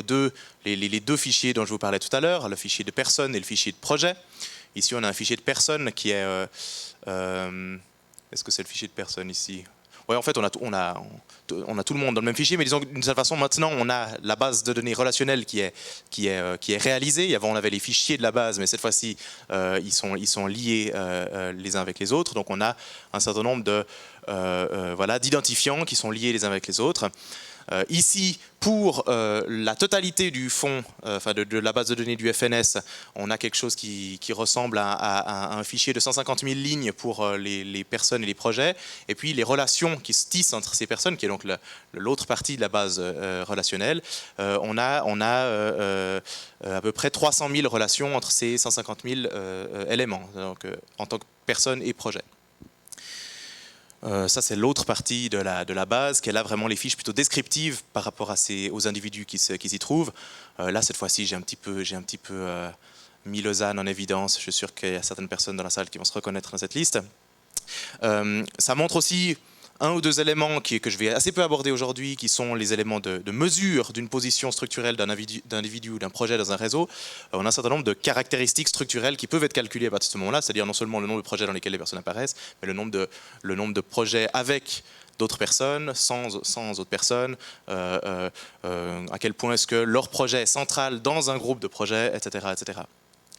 les deux fichiers dont je vous parlais tout à l'heure, le fichier de personne et le fichier de projet. Ici, on a un fichier de personne qui est... Est-ce que c'est le fichier de personne ici? Oui, en fait, on a tout le monde dans le même fichier, mais disons d'une certaine façon, maintenant, on a la base de données relationnelle qui est réalisée. Avant, on avait les fichiers de la base, mais cette fois-ci, ils sont liés les uns avec les autres. Donc, on a un certain nombre d'identifiants qui sont liés les uns avec les autres. Ici, pour la totalité du fond, de la base de données du FNS, on a quelque chose qui ressemble à un fichier de 150 000 lignes pour les personnes et les projets, et puis les relations qui se tissent entre ces personnes, qui est donc l'autre partie de la base relationnelle. On a à peu près 300 000 relations entre ces 150 000 éléments, donc, en tant que personne et projet. Ça, c'est l'autre partie de la base, qui est là vraiment les fiches plutôt descriptives par rapport aux individus qui s'y trouvent. Là, cette fois-ci, j'ai un petit peu mis Lausanne en évidence. Je suis sûr qu'il y a certaines personnes dans la salle qui vont se reconnaître dans cette liste. Ça montre aussi un ou deux éléments que je vais assez peu aborder aujourd'hui, qui sont les éléments de mesure d'une position structurelle d'un individu ou d'un projet dans un réseau. On a un certain nombre de caractéristiques structurelles qui peuvent être calculées à partir de ce moment-là, c'est-à-dire non seulement le nombre de projets dans lesquels les personnes apparaissent, mais le nombre de projets avec d'autres personnes, sans autres personnes, à quel point est-ce que leur projet est central dans un groupe de projets, etc. etc.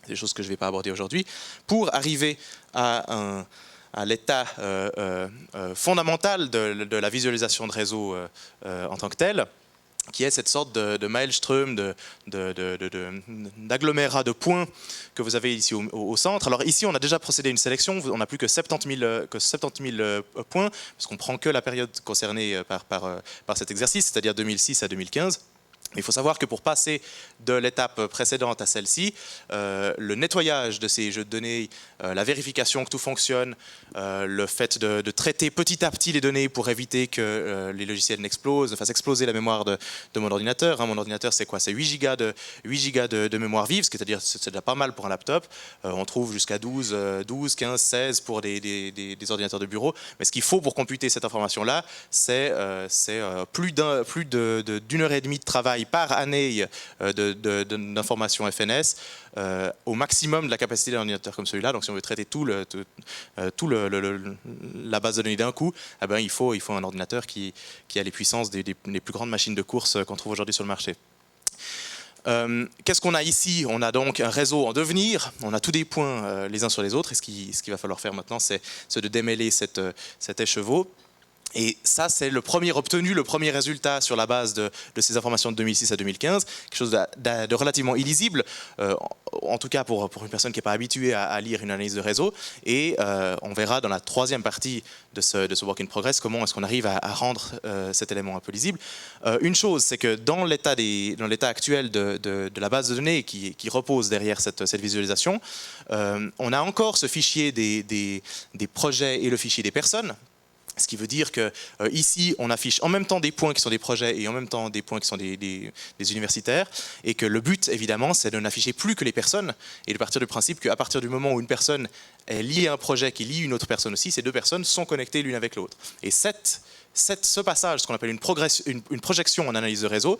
C'est des choses que je ne vais pas aborder aujourd'hui. Pour arriver à l'état fondamental de la visualisation de réseau en tant que tel, qui est cette sorte de maelstrom, d'agglomérat de points que vous avez ici au centre. Alors ici, on a déjà procédé à une sélection, on n'a plus que 70 000 points, parce qu'on ne prend que la période concernée par cet exercice, c'est-à-dire 2006 à 2015. Il faut savoir que pour passer de l'étape précédente à celle-ci, le nettoyage de ces jeux de données, la vérification que tout fonctionne, le fait de traiter petit à petit les données pour éviter que les logiciels fassent exploser la mémoire de mon ordinateur. Mon ordinateur, c'est quoi? C'est 8 gigas de mémoire vive, c'est-à-dire c'est déjà pas mal pour un laptop. On trouve jusqu'à 12, 15, 16 pour des ordinateurs de bureau. Mais ce qu'il faut pour computer cette information-là, c'est plus d'une heure et demie de travail par année d'informations FNS, au maximum de la capacité d'un ordinateur comme celui-là. Donc si on veut traiter la base de données d'un coup, eh ben, il faut un ordinateur qui a les puissances des plus grandes machines de course qu'on trouve aujourd'hui sur le marché. Qu'est-ce qu'on a ici? On a donc un réseau en devenir, on a tous des points les uns sur les autres, et ce qu'il va falloir faire maintenant, c'est de démêler cet écheveau. Et ça, c'est le premier obtenu, le premier résultat sur la base de ces informations de 2006 à 2015, quelque chose de relativement illisible, en tout cas pour une personne qui n'est pas habituée à lire une analyse de réseau. Et on verra dans la troisième partie de ce work in progress comment est-ce qu'on arrive à rendre cet élément un peu lisible. Une chose, c'est que dans l'état actuel de la base de données qui repose derrière cette visualisation, on a encore ce fichier des projets et le fichier des personnes. Ce qui veut dire que ici, on affiche en même temps des points qui sont des projets et en même temps des points qui sont des universitaires, et que le but, évidemment, c'est de n'afficher plus que les personnes et de partir du principe qu'à partir du moment où une personne est liée à un projet qui lie une autre personne aussi, ces deux personnes sont connectées l'une avec l'autre. Et ce passage, ce qu'on appelle une projection en analyse de réseau,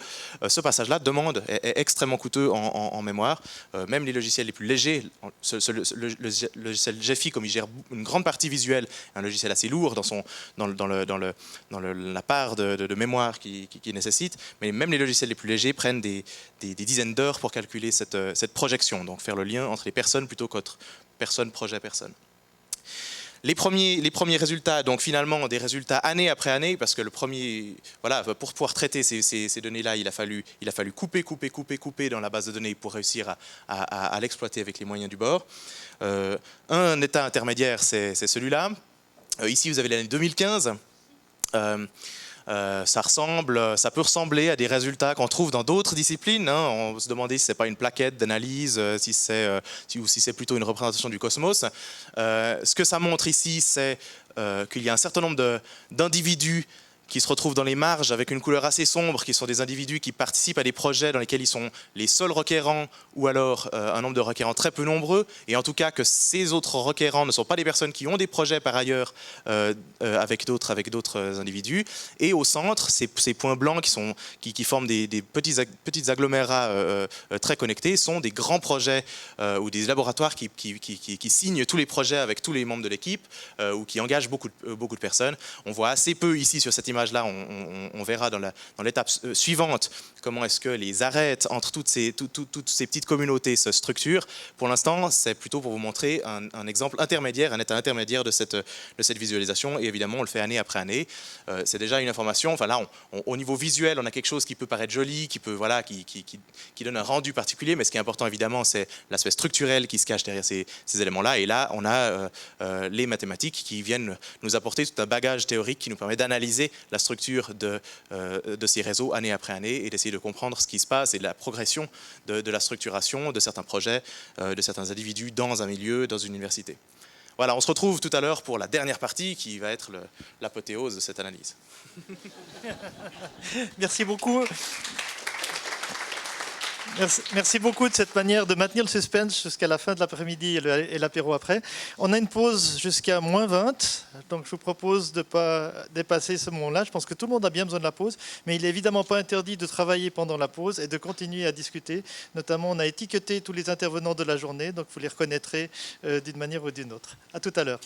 ce passage-là est extrêmement coûteux en mémoire. Même les logiciels les plus légers, le logiciel Gephi, comme il gère une grande partie visuelle, un logiciel assez lourd dans la part de mémoire qu'il nécessite, mais même les logiciels les plus légers prennent des dizaines d'heures pour calculer cette projection, donc faire le lien entre les personnes plutôt qu'entre personne, projet, personne. Les premiers résultats, donc finalement des résultats année après année, parce que pour pouvoir traiter ces données-là, il a fallu couper dans la base de données pour réussir à l'exploiter avec les moyens du bord. Un état intermédiaire, c'est celui-là. Ici, vous avez l'année 2015. Ça peut ressembler à des résultats qu'on trouve dans d'autres disciplines. On se demandait si ce n'est pas une plaquette d'analyse, si c'est plutôt une représentation du cosmos. Ce que ça montre ici, c'est qu'il y a un certain nombre d'individus qui se retrouvent dans les marges avec une couleur assez sombre, qui sont des individus qui participent à des projets dans lesquels ils sont les seuls requérants, ou alors un nombre de requérants très peu nombreux, et en tout cas que ces autres requérants ne sont pas des personnes qui ont des projets par ailleurs avec d'autres individus. Et au centre, ces points blancs qui forment des petits agglomérats très connectés sont des grands projets ou des laboratoires qui signent tous les projets avec tous les membres de l'équipe ou qui engagent beaucoup de personnes. On voit assez peu ici sur cette image. Là, on verra dans l'étape suivante comment est-ce que les arêtes entre toutes ces petites communautés se structurent. Pour l'instant, c'est plutôt pour vous montrer un exemple intermédiaire, un état intermédiaire de cette visualisation. Et évidemment, on le fait année après année. C'est déjà une information. Enfin là, au niveau visuel, on a quelque chose qui peut paraître joli, qui donne un rendu particulier. Mais ce qui est important, évidemment, c'est l'aspect structurel qui se cache derrière ces éléments-là. Et là, on a les mathématiques qui viennent nous apporter tout un bagage théorique qui nous permet d'analyser la structure de ces réseaux année après année et d'essayer de comprendre ce qui se passe et de la progression de la structuration de certains projets, de certains individus dans un milieu, dans une université. Voilà, on se retrouve tout à l'heure pour la dernière partie qui va être l'apothéose de cette analyse. Merci beaucoup. Merci beaucoup de cette manière de maintenir le suspense jusqu'à la fin de l'après-midi et l'apéro après. On a une pause jusqu'à -20, donc je vous propose de ne pas dépasser ce moment-là. Je pense que tout le monde a bien besoin de la pause, mais il n'est évidemment pas interdit de travailler pendant la pause et de continuer à discuter. Notamment, on a étiqueté tous les intervenants de la journée, donc vous les reconnaîtrez d'une manière ou d'une autre. À tout à l'heure.